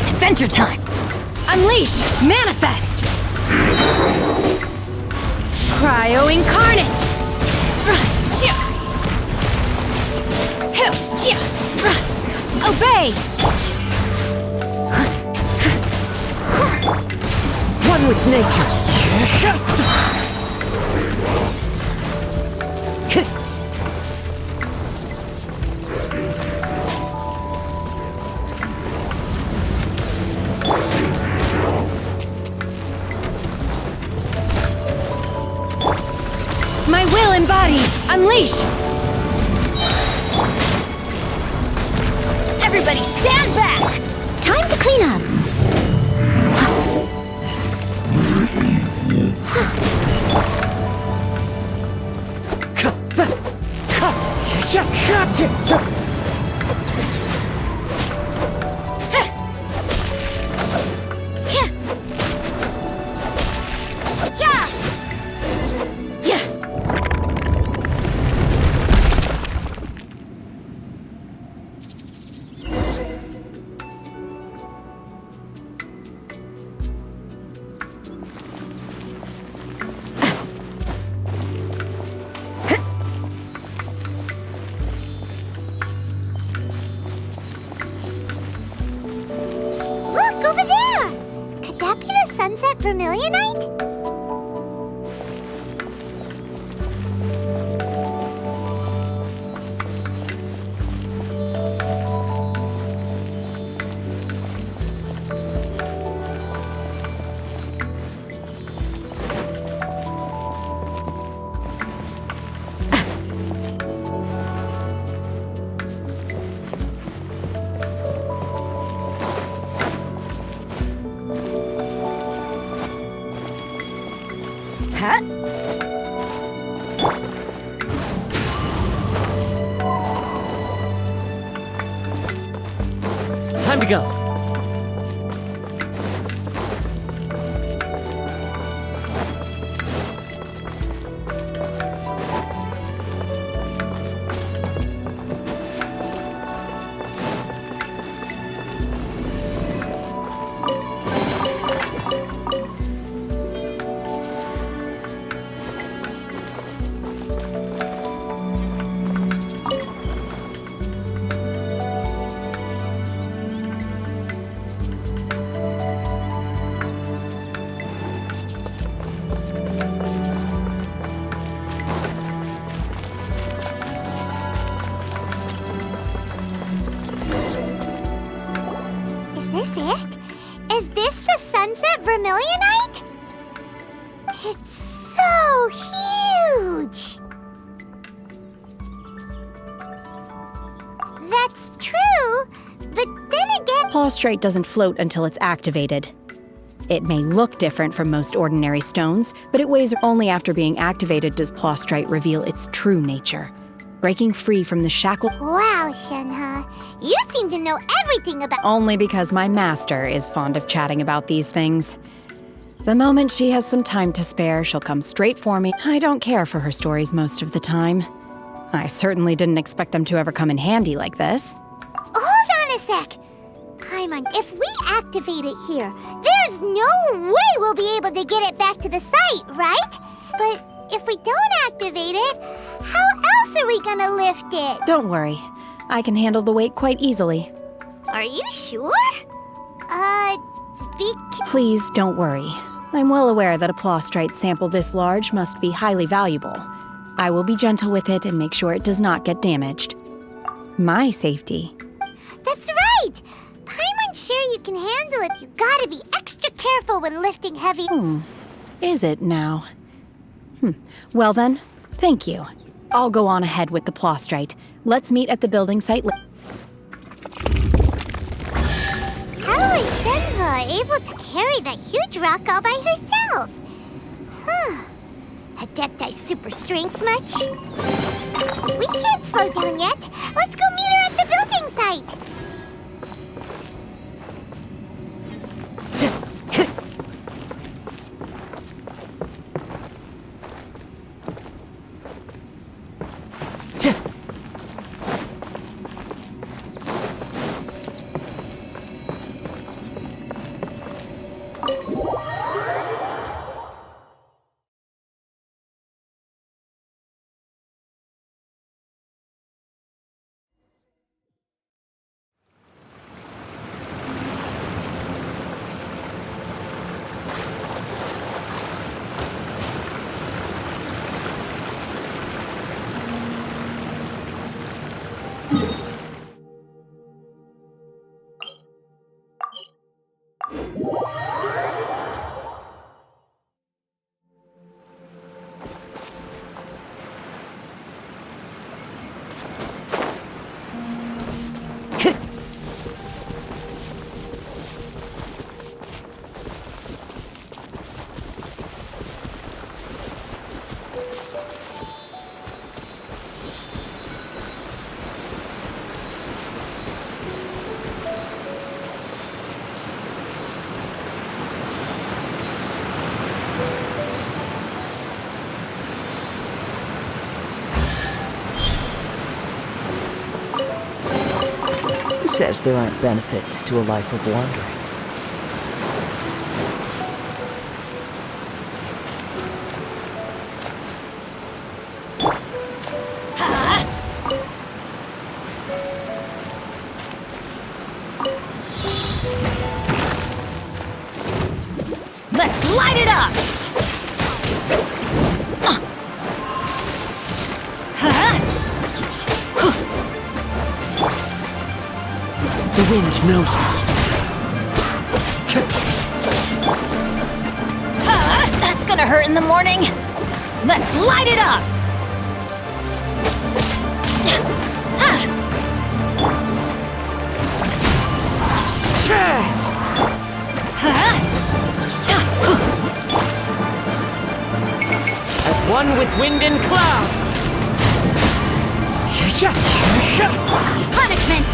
Adventure time! Unleash! Manifest! Cryo incarnate! Obey! One with nature! My will embodied! Unleash! Everybody stand back! Time to clean up. Look, over there! Could that be the sunset vermilionite? Time to go! that's true, but then again... Plaustrite doesn't float until it's activated. It may look different from most ordinary stones, but it weighs only after being activated does Plaustrite reveal its true nature. Breaking free from the shackle... Wow, Shenhe. You seem to know everything about... Only because my master is fond of chatting about these things. The moment she has some time to spare, she'll come straight for me. I don't care for her stories most of the time. I certainly didn't expect them to ever come in handy like this. Hold on a sec. Paimon, if we activate it here, there's no way we'll be able to get it back to the site, right? But if we don't activate it, how else are we gonna lift it? Don't worry. I can handle the weight quite easily. Are you sure? Please don't worry. I'm well aware that a Plaustrite sample this large must be highly valuable. I will be gentle with it and make sure it does not get damaged. My safety. That's right! Paimon's sure you can handle it. You gotta be extra careful when lifting heavy... Is it now? Well then, thank you. I'll go on ahead with the Plaustrite. Let's meet at the building site. How is Shenhe able to carry that huge rock all by herself? Adepti super strength much? We can't slow down yet. Let's go meet her at the building site. Who says there aren't benefits to a life of wandering? Let's light it up! The wind knows me. That's gonna hurt in the morning. Let's light it up! As one with wind and cloud. Punishment!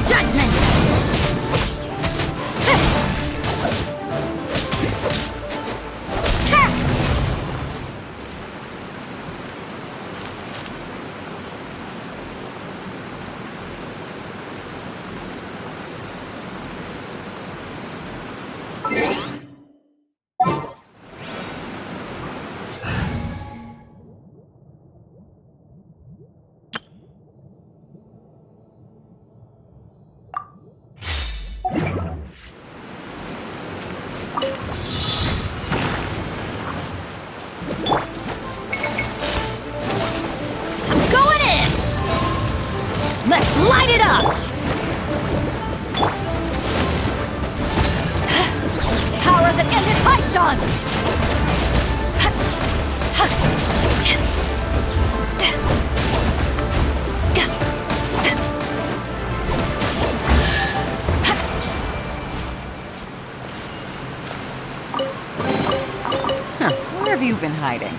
Judgment! Let's light it up! Power that ended Python! hiding.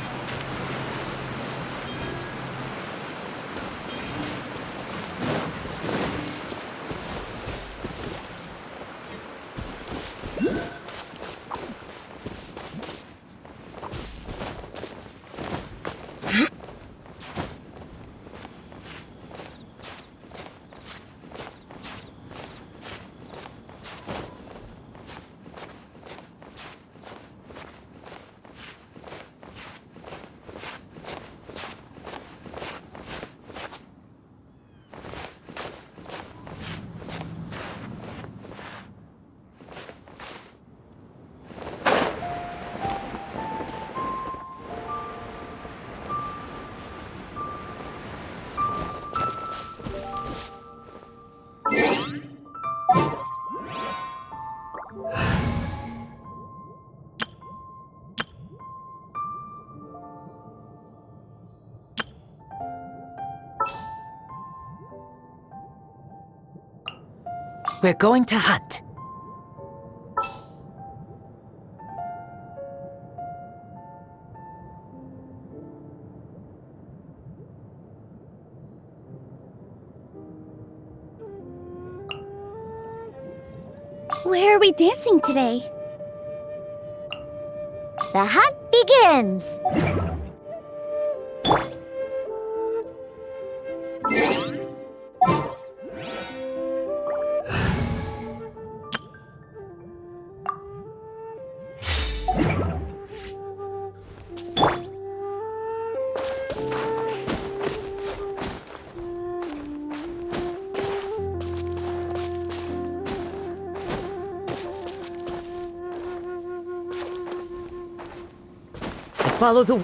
We're going to hunt. Where are we dancing today? The hunt begins! Follow the...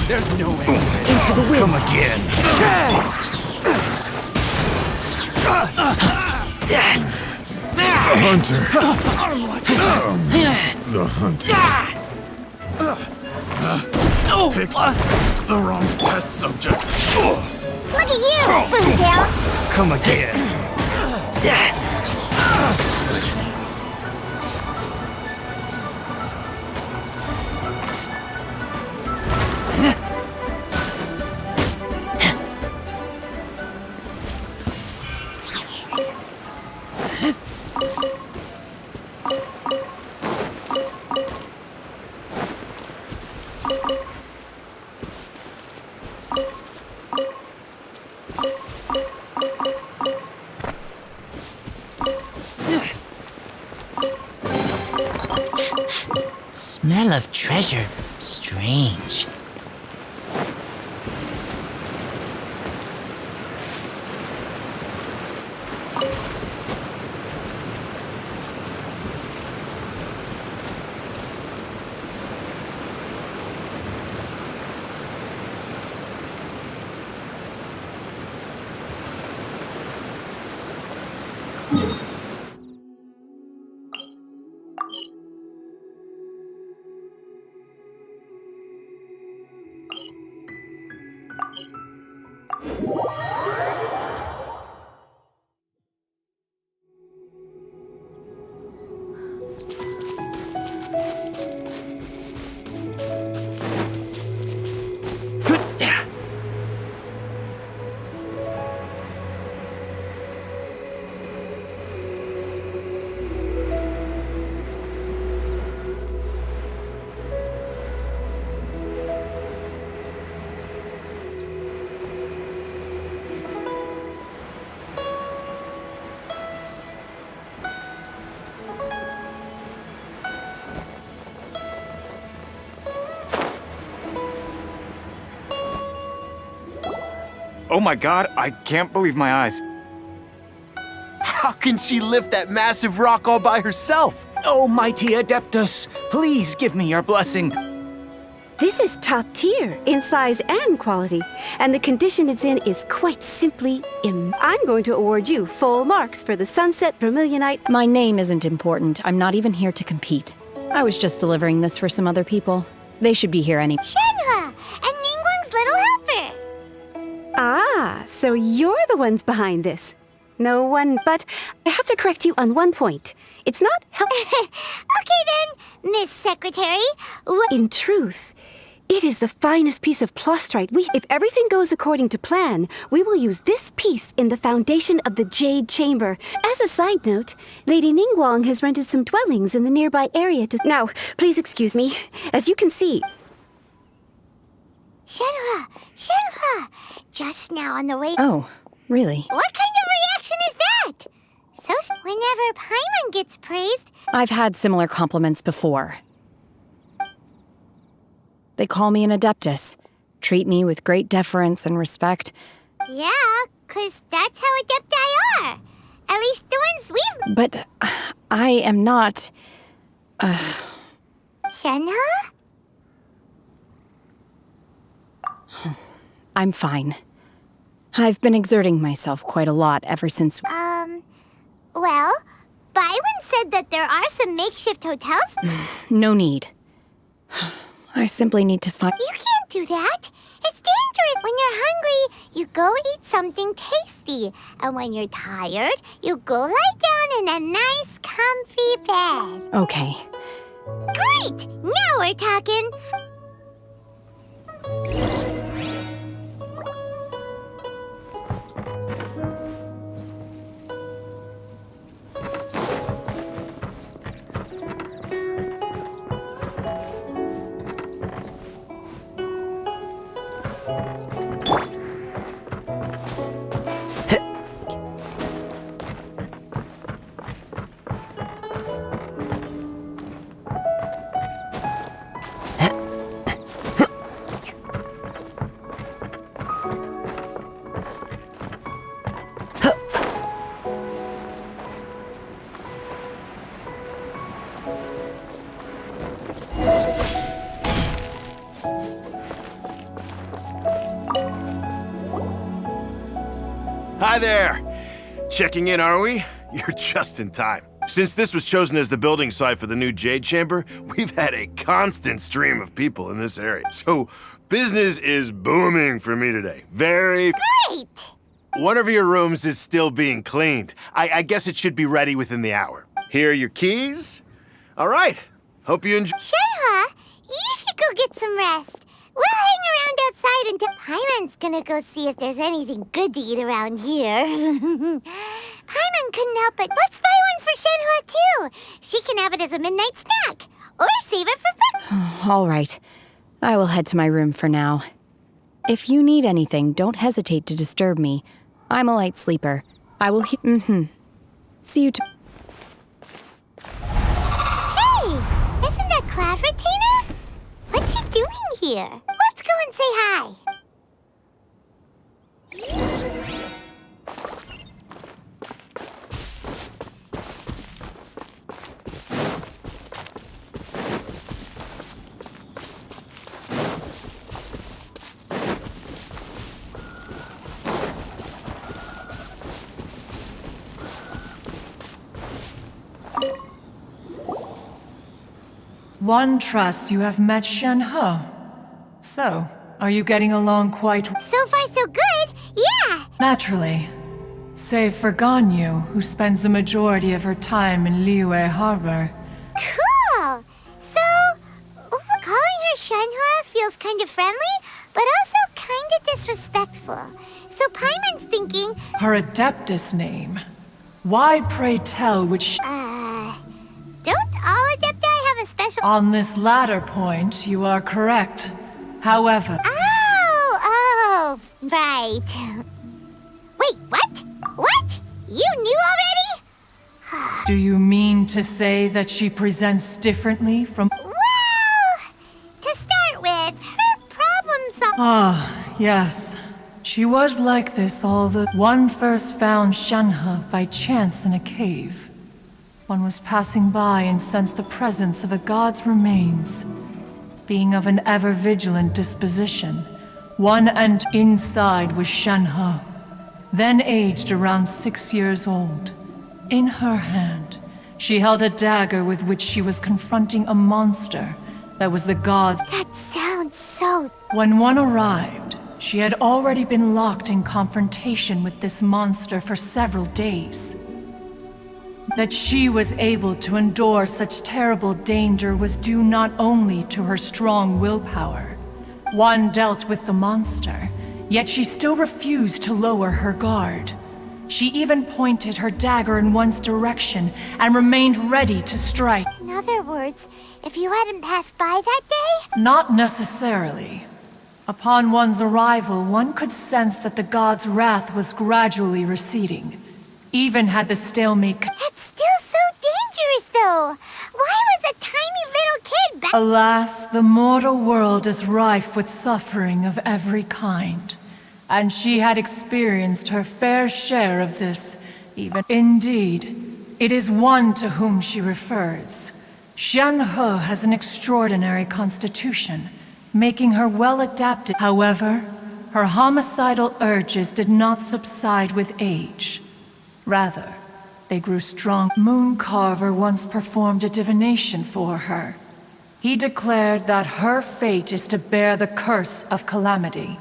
There's no way. Into the wind. Come again. The hunter. The hunter. Pick the wrong test subject. Look at you, Boomtail! Come again. Smell of treasure. Strange. Oh my god, I can't believe my eyes. How can she lift that massive rock all by herself? Oh, mighty Adeptus, please give me your blessing. This is top tier in size and quality, and the condition it's in is quite simply I'm going to award you full marks for the Sunset Vermilionite. My name isn't important. I'm not even here to compete. I was just delivering this for some other people. They should be here anyway. Shenhua, and Ningguang's little helper. Ah, so you're the ones behind this. No one, but I have to correct you on one point. It's not Okay then, Miss Secretary. In truth, it is the finest piece of plustrite. If everything goes according to plan, we will use this piece in the foundation of the Jade Chamber. As a side note, Lady Ningguang has rented some dwellings in the nearby area to... Now, please excuse me. As you can see... Shenhua! Just now on the way... Oh, really? What kind of reaction is that? So whenever Paimon gets praised... I've had similar compliments before. They call me an adeptus, treat me with great deference and respect. Yeah, 'cause that's how adepti are. At least the ones we've... But I am not... Shenhua? I'm fine. I've been exerting myself quite a lot ever since... Well, Byron said that there are some makeshift hotels. No need. I simply need to find... You can't do that. It's dangerous. When you're hungry, you go eat something tasty. And when you're tired, you go lie down in a nice, comfy bed. Okay. Great! Now we're talking. Hi there! Checking in, are we? You're just in time. Since this was chosen as the building site for the new Jade Chamber, we've had a constant stream of people in this area. So business is booming for me today. Very... Great! One of your rooms is still being cleaned. I guess it should be ready within the hour. Here are your keys. All right. Hope you enjoy... Shenhua, you should go get some rest. We'll hang around outside until Paimon's gonna go see if there's anything good to eat around here. Paimon couldn't help it. Let's buy one for Shenhua, too. She can have it as a midnight snack. Or save it for breakfast. All right. I will head to my room for now. If you need anything, don't hesitate to disturb me. I'm a light sleeper. I will See you Hey! Isn't that Cloud Retainer? What's she doing here? Let's go and say hi. One trusts you have met Shenhe. So, are you getting along quite... So far so good, yeah! Naturally. Save for Ganyu, who spends the majority of her time in Liyue Harbor. Cool! So, calling her Shenhua feels kind of friendly, but also kind of disrespectful. So Paimon's thinking... Her Adeptus name. Why, pray tell, which... Don't all Adepti have a special... On this latter point, you are correct. However... Oh, right. Wait, what? What? You knew already? Do you mean to say that she presents differently from... Well, to start with, her problem solving... Ah, yes. She was like this all the... One first found Shenhe by chance in a cave. One was passing by and sensed the presence of a god's remains. being of an ever-vigilant disposition. One and inside was Shenhe, then aged around 6 years old. In her hand, she held a dagger with which she was confronting a monster that was the god's. That sounds so... When one arrived, she had already been locked in confrontation with this monster for several days. That she was able to endure such terrible danger was due not only to her strong willpower. One dealt with the monster, yet she still refused to lower her guard. She even pointed her dagger in one's direction and remained ready to strike. In other words, if you hadn't passed by that day? Not necessarily. Upon one's arrival, one could sense that the god's wrath was gradually receding. Even had the stalemate... That's still so dangerous, though. Why was a tiny little kid back... Alas, the mortal world is rife with suffering of every kind. And she had experienced her fair share of this, even... Indeed, it is one to whom she refers. Shenhe has an extraordinary constitution, making her well adapted. However, her homicidal urges did not subside with age. Rather, they grew strong. Mooncarver once performed a divination for her. He declared that her fate is to bear the curse of calamity.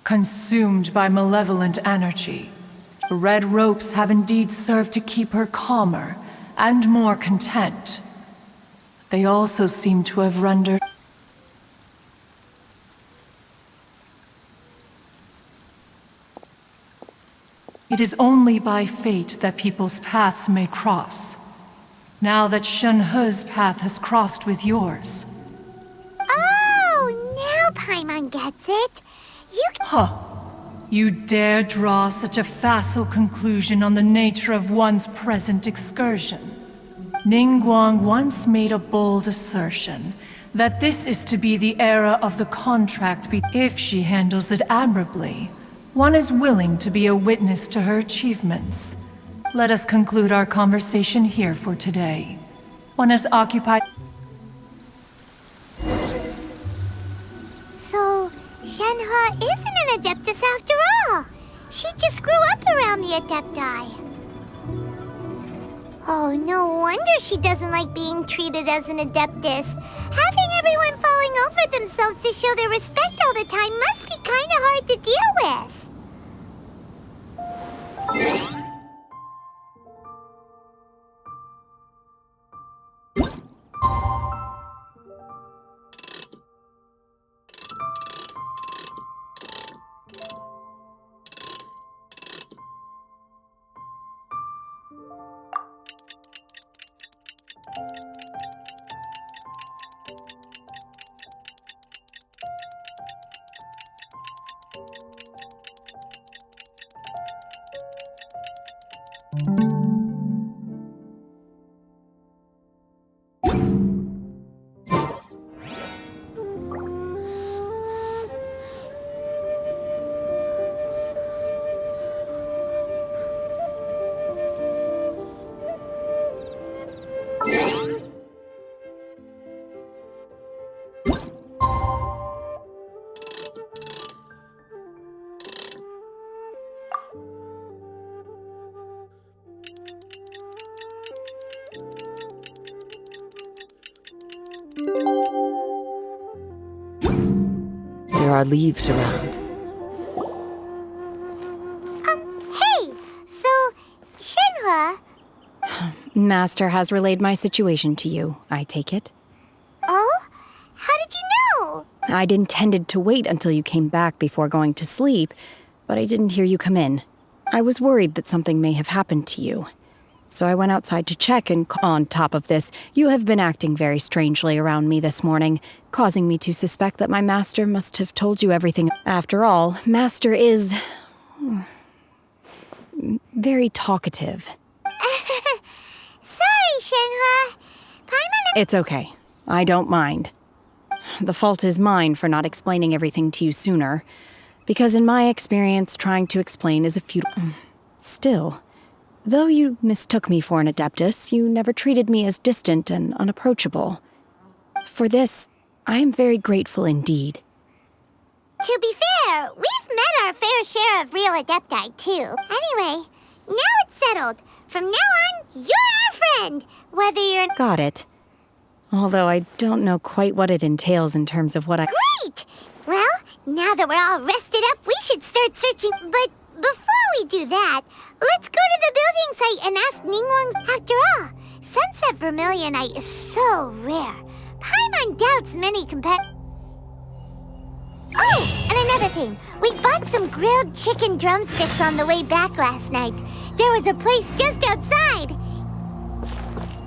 Consumed by malevolent energy, the red ropes have indeed served to keep her calmer and more content. They also seem to have rendered... It is only by fate that people's paths may cross. Now that Shenhe's path has crossed with yours. Oh, now Paimon gets it. You can... Huh. You dare draw such a facile conclusion on the nature of one's present excursion. Ningguang once made a bold assertion that this is to be the era of the contract. If she handles it admirably, one is willing to be a witness to her achievements. Let us conclude our conversation here for today. One is occupied... So, Shenhe isn't an Adeptus after all. She just grew up around the Adepti. Oh, no wonder she doesn't like being treated as an Adeptus. Having everyone falling over themselves to show their respect all the time must be kind of hard to deal with. There are leaves around. Hey! So, Shenhe... Master has relayed my situation to you, I take it. Oh? How did you know? I'd intended to wait until you came back before going to sleep, but I didn't hear you come in. I was worried that something may have happened to you. So I went outside to check, and on top of this, you have been acting very strangely around me this morning, causing me to suspect that my master must have told you everything. After all, Master is... very talkative. Sorry, Shenhe. Paimon... It's okay. I don't mind. The fault is mine for not explaining everything to you sooner, because in my experience, trying to explain is a futile... Still... Though you mistook me for an Adeptus, you never treated me as distant and unapproachable. For this, I am very grateful indeed. To be fair, we've met our fair share of real Adepti, too. Anyway, now it's settled. From now on, you're our friend, whether you're... Got it. Although I don't know quite what it entails in terms of what I... Great! Well, now that we're all rested up, we should start searching. But before we do that, let's go to the building site and ask Ningguang. After all, Sunset Vermilionite is so rare. Paimon doubts many Oh, and another thing. We bought some grilled chicken drumsticks on the way back last night. There was a place just outside.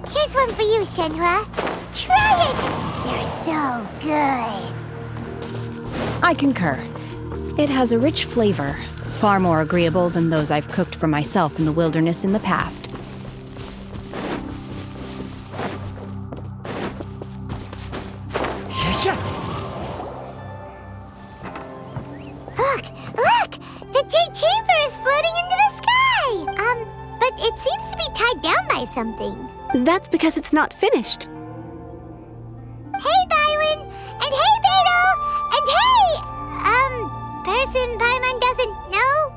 Here's one for you, Shenhua. Try it! They're so good. I concur. It has a rich flavor, far more agreeable than those I've cooked for myself in the wilderness in the past. Look! The Jade Chamber is floating into the sky! But it seems to be tied down by something. That's because it's not finished. Hey, Bywin! And hey, Beto! And hey! Person Paimon doesn't know?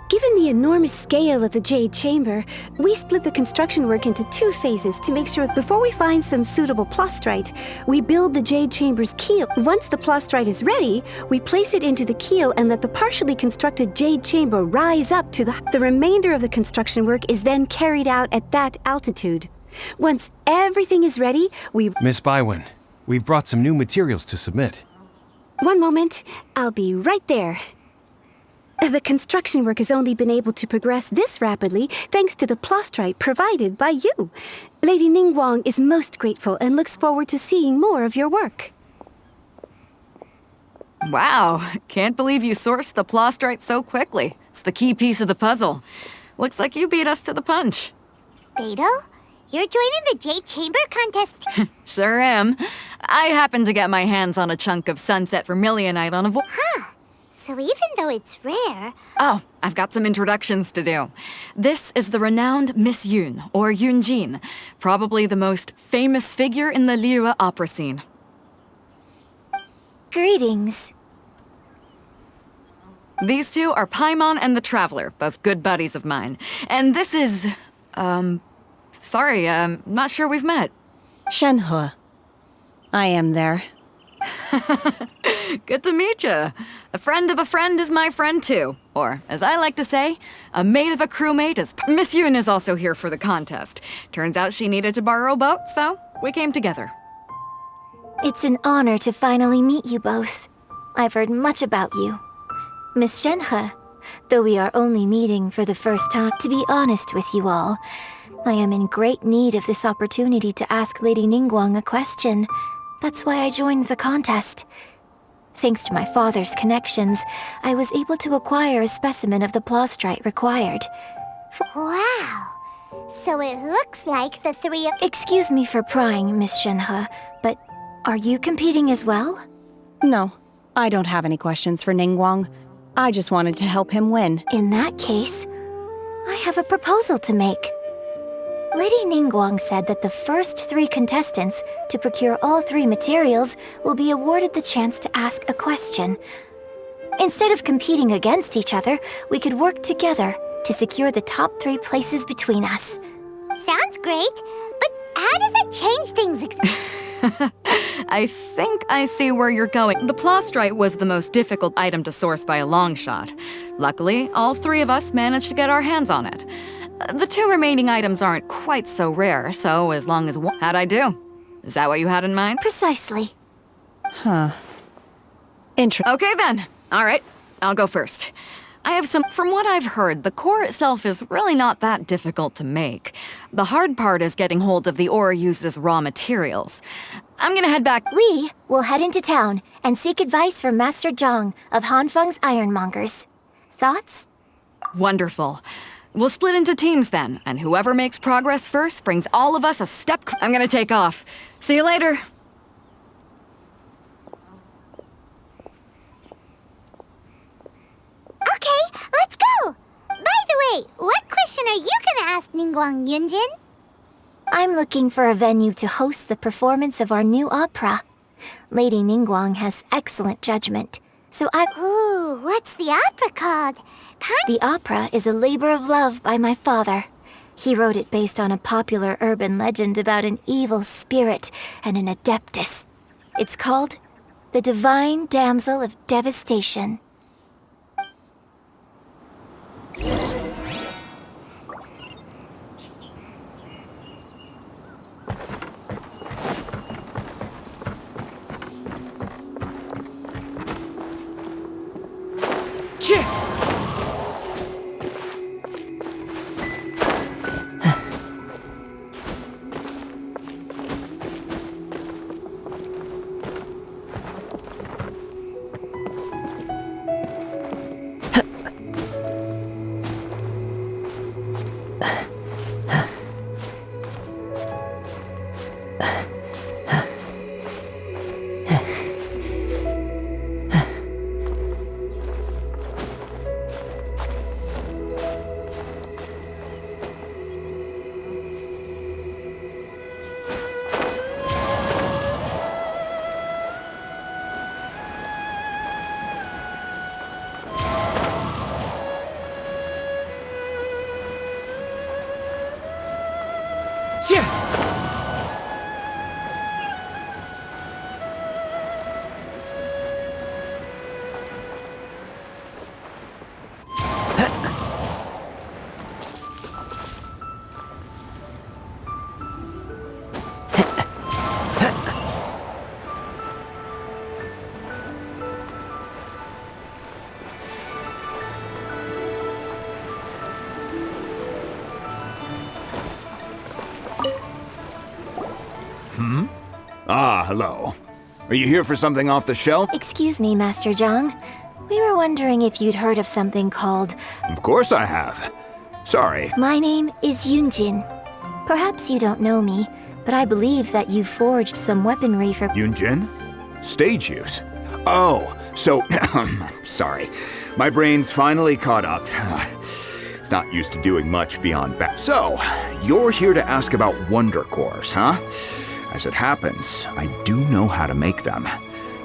Given the enormous scale of the Jade Chamber, we split the construction work into 2 phases to make sure before we find some suitable plastrite, we build the Jade Chamber's keel. Once the plastrite is ready, we place it into the keel and let the partially constructed Jade Chamber rise up to the remainder of the construction work is then carried out at that altitude. Once everything is ready, we... Miss Bywin, we've brought some new materials to submit. One moment, I'll be right there. The construction work has only been able to progress this rapidly thanks to the plastrite provided by you. Lady Ningguang is most grateful and looks forward to seeing more of your work. Wow, can't believe you sourced the plastrite so quickly. It's the key piece of the puzzle. Looks like you beat us to the punch. Beto? You're joining the Jade Chamber contest? Sure am. I happened to get my hands on a chunk of Sunset Vermilionite on a Huh. So even though it's rare... Oh, I've got some introductions to do. This is the renowned Miss Yun, or Yunjin, probably the most famous figure in the Liyue opera scene. Greetings. These two are Paimon and the Traveler, both good buddies of mine. And this is... Sorry, not sure we've met. Shenhua. I am there. Good to meet you. A friend of a friend is my friend too. Or, as I like to say, a mate of a crewmate is... Miss Yun is also here for the contest. Turns out she needed to borrow a boat, so we came together. It's an honor to finally meet you both. I've heard much about you. Miss Shenhe, though we are only meeting for the first time, to be honest with you all, I am in great need of this opportunity to ask Lady Ningguang a question. That's why I joined the contest. Thanks to my father's connections, I was able to acquire a specimen of the plastrite required. Wow! So it looks like the three of... Excuse me for prying, Miss Shenhe, but are you competing as well? No, I don't have any questions for Ningguang. I just wanted to help him win. In that case, I have a proposal to make. Lady Ningguang said that the first 3 contestants to procure all 3 materials will be awarded the chance to ask a question. Instead of competing against each other, we could work together to secure the top 3 places between us. Sounds great, but how does that change things? I think I see where you're going. The plastrite was the most difficult item to source by a long shot. Luckily, all 3 of us managed to get our hands on it. The 2 remaining items aren't quite so rare, so as long as one... How'd I do? Is that what you had in mind? Precisely. Huh. Okay then. All right, I'll go first. I have some... From what I've heard, the core itself is really not that difficult to make. The hard part is getting hold of the ore used as raw materials. I'm gonna head back... We will head into town and seek advice from Master Zhang of Hanfeng's Ironmongers. Thoughts? Wonderful. We'll split into teams then, and whoever makes progress first brings all of us a step... I'm gonna take off. See you later. Okay, let's go! By the way, what question are you gonna ask Ningguang, Yunjin? I'm looking for a venue to host the performance of our new opera. Lady Ningguang has excellent judgment, so Ooh, what's the opera called? The opera is a labor of love by my father. He wrote it based on a popular urban legend about an evil spirit and an adeptus. It's called The Divine Damsel of Devastation. Ah, hello. Are you here for something off the shelf? Excuse me, Master Zhang. We were wondering if you'd heard of something called... Of course I have. Sorry. My name is Yunjin. Perhaps you don't know me, but I believe that you forged some weaponry for... Yunjin? Stage use? Oh, so... sorry. My brain's finally caught up. It's not used to doing much beyond back. So, you're here to ask about Wonder Cores, huh? As it happens, I do know how to make them.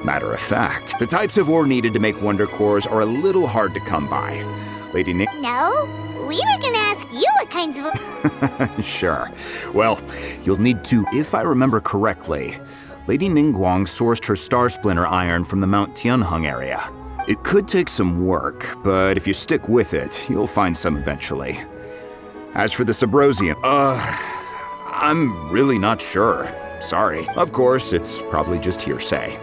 Matter of fact, the types of ore needed to make Wonder Cores are a little hard to come by. Lady Nick... No, we were gonna ask you what kinds of... Sure. Well, you'll need to, if I remember correctly, Lady Ningguang sourced her Star Splinter iron from the Mount Tianheng area. It could take some work, but if you stick with it, you'll find some eventually. As for the Subrosium, I'm really not sure. Sorry. Of course, it's probably just hearsay.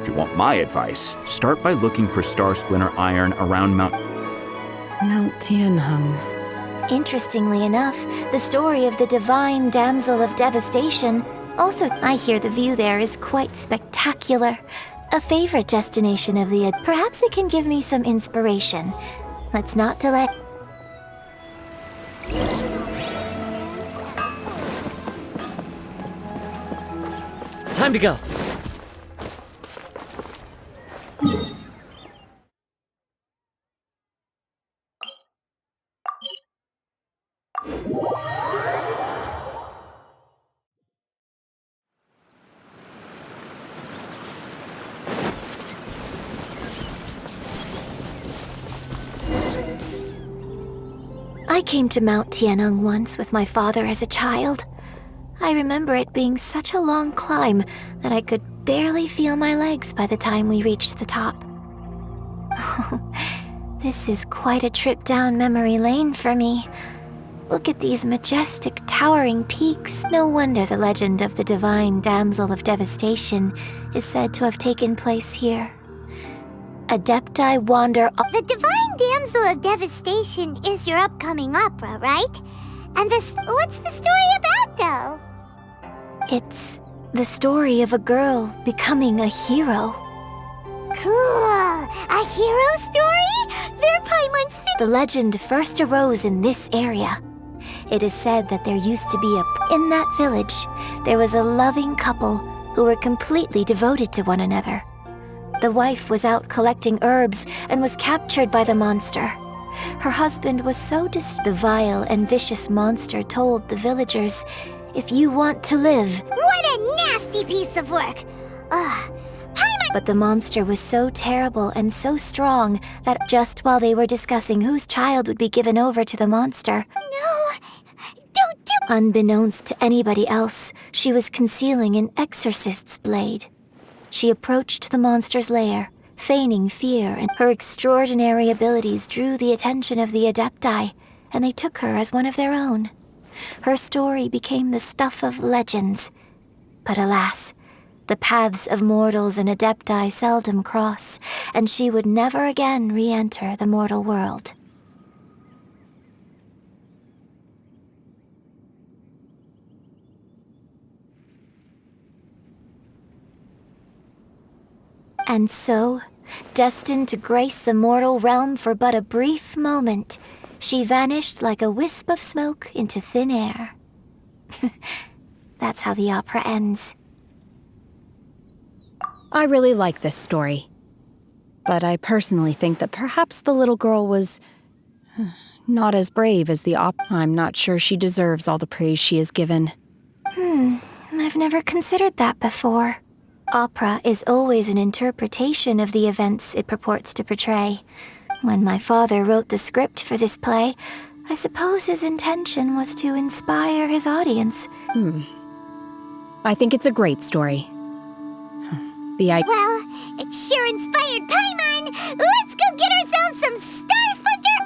If you want my advice, start by looking for Star Splinter iron around Mount Tianheng. Interestingly enough, the story of the Divine Damsel of Devastation. Also, I hear the view there is quite spectacular. A favorite destination of the... Perhaps it can give me some inspiration. Let's not delay... Time to go. I came to Mount Tianheng once with my father as a child. I remember it being such a long climb that I could barely feel my legs by the time we reached the top. This is quite a trip down memory lane for me. Look at these majestic, towering peaks. No wonder the legend of the Divine Damsel of Devastation is said to have taken place here. Adepti wander... The Divine Damsel of Devastation is your upcoming opera, right? And what's the story about, though? It's the story of a girl becoming a hero. Cool! A hero story? They're Paimon's... The legend first arose in this area. It is said that there used to be In that village, there was a loving couple who were completely devoted to one another. The wife was out collecting herbs and was captured by the monster. Her husband was so The vile and vicious monster told the villagers if you want to live. What a nasty piece of work! Ugh. But the monster was so terrible and so strong that just while they were discussing whose child would be given over to the monster... No! Don't do... Unbeknownst to anybody else, she was concealing an exorcist's blade. She approached the monster's lair, feigning fear, and her extraordinary abilities drew the attention of the Adepti, and they took her as one of their own. Her story became the stuff of legends. But alas, the paths of mortals and Adepti seldom cross, and she would never again re-enter the mortal world. And so, destined to grace the mortal realm for but a brief moment, she vanished like a wisp of smoke into thin air. That's how the opera ends. I really like this story. But I personally think that perhaps the little girl was not as brave as the I'm not sure she deserves all the praise she is given. I've never considered that before. Opera is always an interpretation of the events it purports to portray. When my father wrote the script for this play, I suppose his intention was to inspire his audience. I think it's a great story. Well, it sure inspired Paimon! Let's go get ourselves some Star Splinter!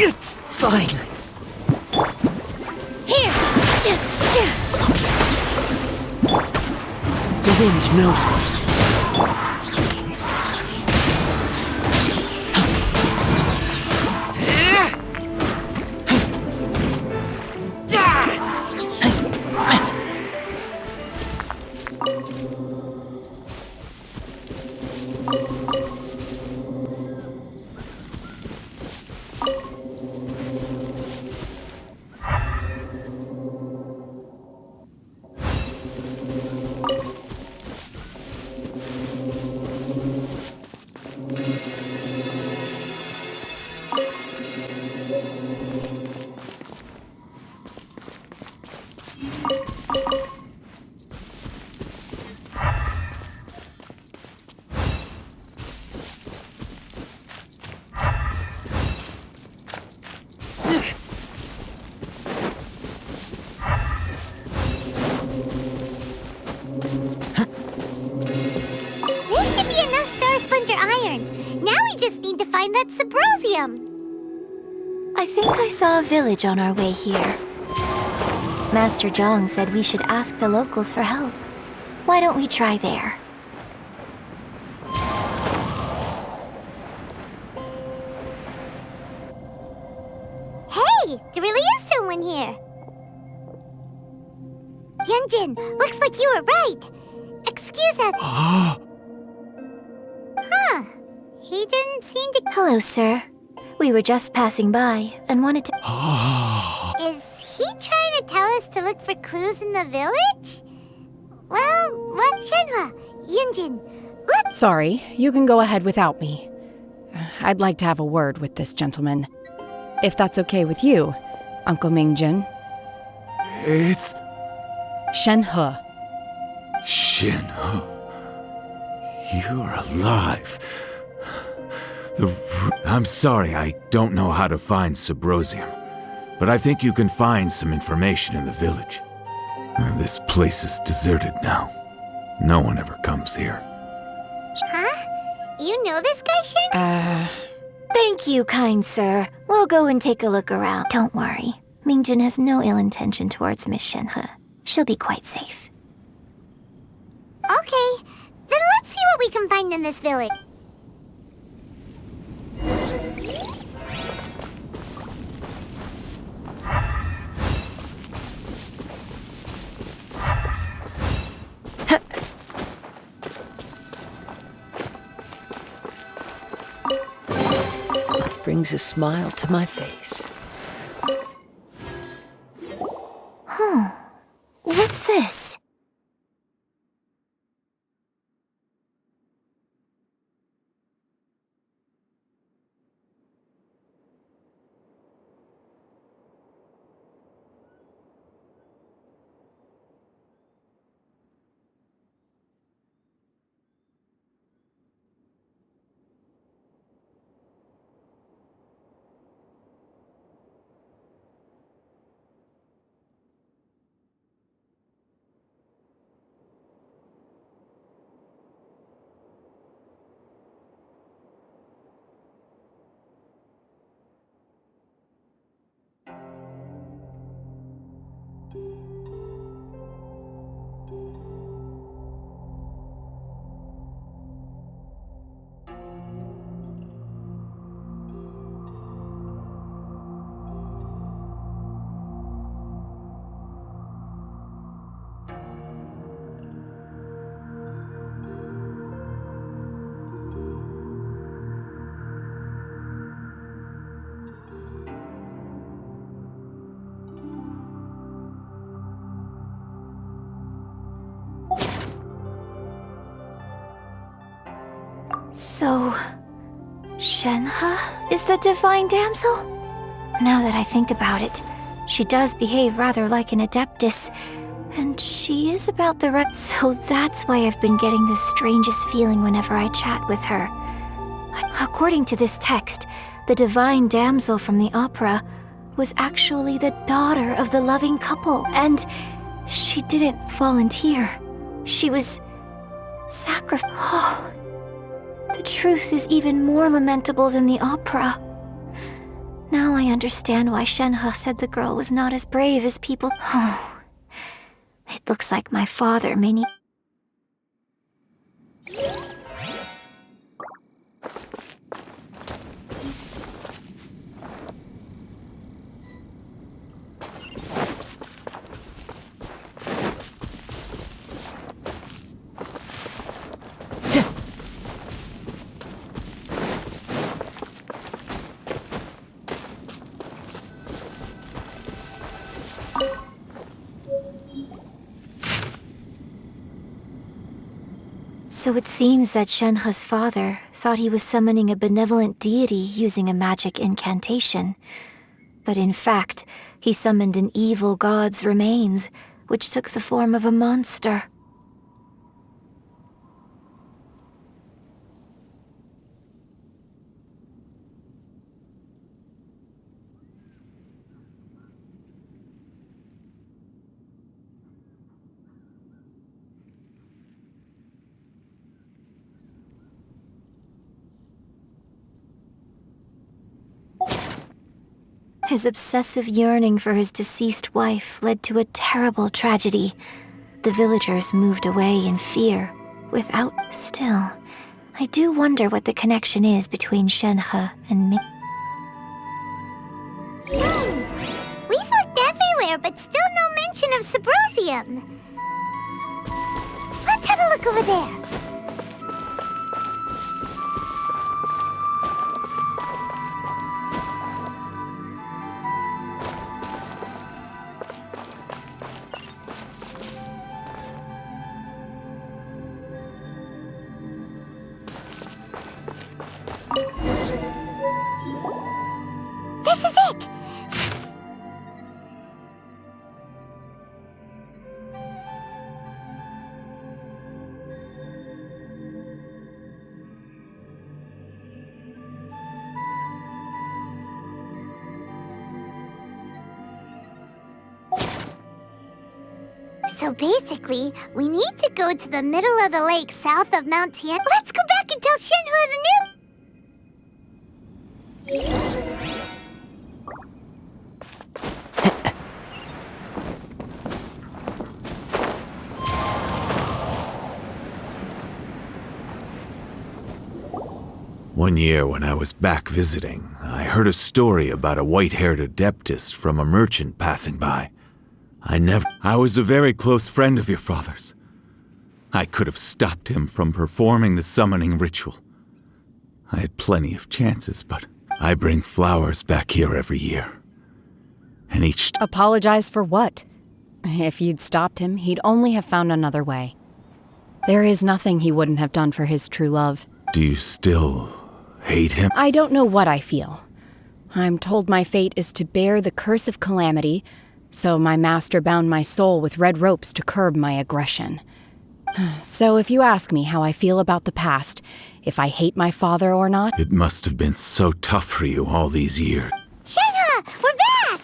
It's fine. Here! The wind knows me. I think I saw a village on our way here. Master Zhang said we should ask the locals for help. Why don't we try there? Hey, there really is someone here. Yunjin, looks like you were right. Excuse us. Huh. He didn't seem to... Hello, sir. We were just passing by and wanted to... Is he trying to tell us to look for clues in the village? Well, what? Shenhua, Yunjin, what? Sorry, you can go ahead without me. I'd like to have a word with this gentleman. If that's okay with you, Uncle Mingjin. It's... Shenhe. Shenhe. You're alive. I'm sorry, I don't know how to find Subrosium, but I think you can find some information in the village. This place is deserted now. No one ever comes here. Huh? You know this guy, Shen? Thank you, kind sir. We'll go and take a look around. Don't worry. Mingjun has no ill intention towards Miss Shenhe. She'll be quite safe. Okay, then let's see what we can find in this village. Brings a smile to my face. Huh. What's this? So, Shenhe is the divine damsel? Now that I think about it, she does behave rather like an adeptus, and she is about the right. So that's why I've been getting the strangest feeling whenever I chat with her. According to this text, the divine damsel from the opera was actually the daughter of the loving couple, and she didn't volunteer. She was sacrificed. Oh. The truth is even more lamentable than the opera. Now I understand why Shenhe said the girl was not as brave as people. Oh, it looks like my father may need... So it seems that Shenhe's father thought he was summoning a benevolent deity using a magic incantation. But in fact, he summoned an evil god's remains, which took the form of a monster. His obsessive yearning for his deceased wife led to a terrible tragedy. The villagers moved away in fear, without... Still, I do wonder what the connection is between Shenhe and me. We've looked everywhere, but still no mention of Subrosium. Let's have a look over there. This is it! So basically, we need to go to the middle of the lake south of Mount Tian. Let's go back and tell Shenhe the new... One year when I was back visiting, I heard a story about a white-haired adeptess from a merchant passing by. I was a very close friend of your father's. I could have stopped him from performing the summoning ritual. I had plenty of chances, but I bring flowers back here every year. And each... Apologize for what? If you'd stopped him, he'd only have found another way. There is nothing he wouldn't have done for his true love. Do you still hate him? I don't know what I feel. I'm told my fate is to bear the curse of calamity, so my master bound my soul with red ropes to curb my aggression. So if you ask me how I feel about the past, if I hate my father or not... It must have been so tough for you all these years. Shenhe, we're back!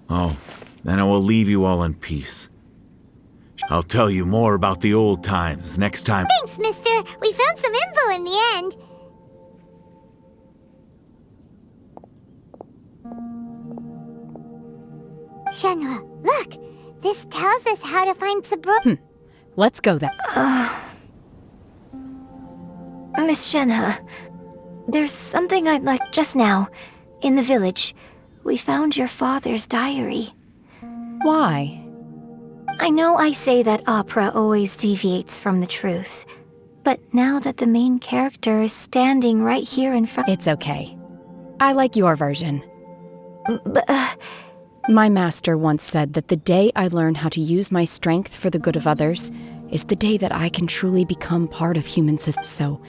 Oh, then I will leave you all in peace. I'll tell you more about the old times next time. Thanks, mister. We found some info in the end. Shenhe, look! This tells us how to find Sabro... Let's go then. Miss Shenhe, there's something I'd like just now. In the village, we found your father's diary. Why? I know I say that opera always deviates from the truth, but now that the main character is standing right here in front... It's okay. I like your version. But, My master once said that the day I learn how to use my strength for the good of others is the day that I can truly become part of human society. So,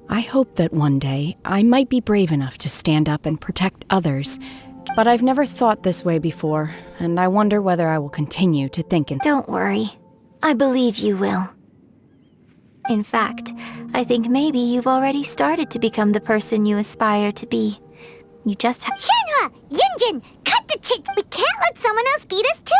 I hope that one day I might be brave enough to stand up and protect others. But I've never thought this way before, and I wonder whether I will continue to think in... Don't worry. I believe you will. In fact, I think maybe you've already started to become the person you aspire to be. You just have... Shenhe! Yunjin! Cut the chit! We can't let someone else beat us too!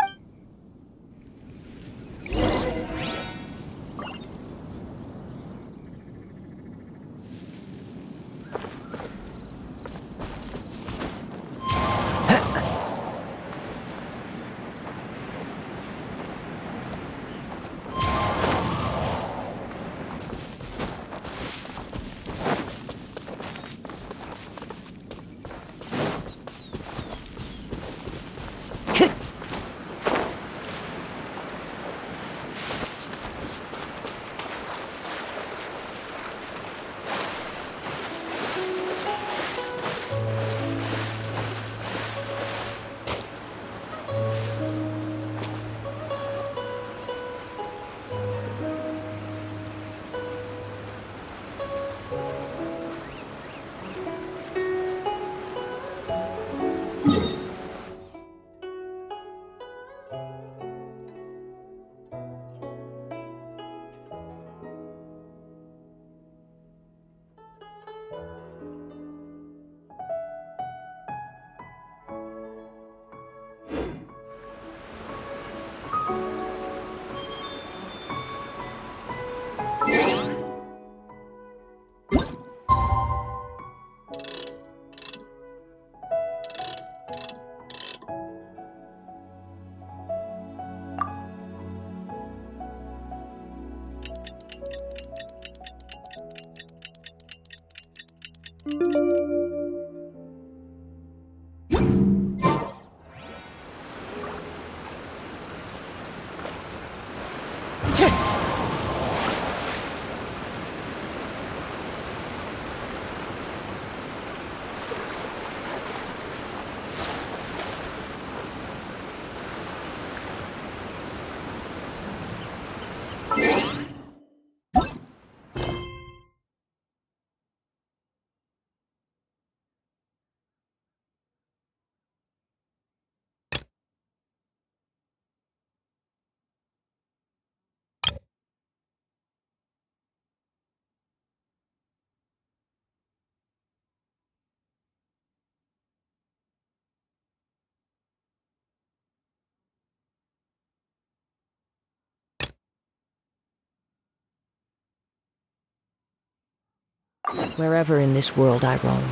Wherever in this world I roam,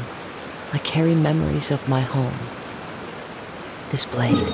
I carry memories of my home. This blade,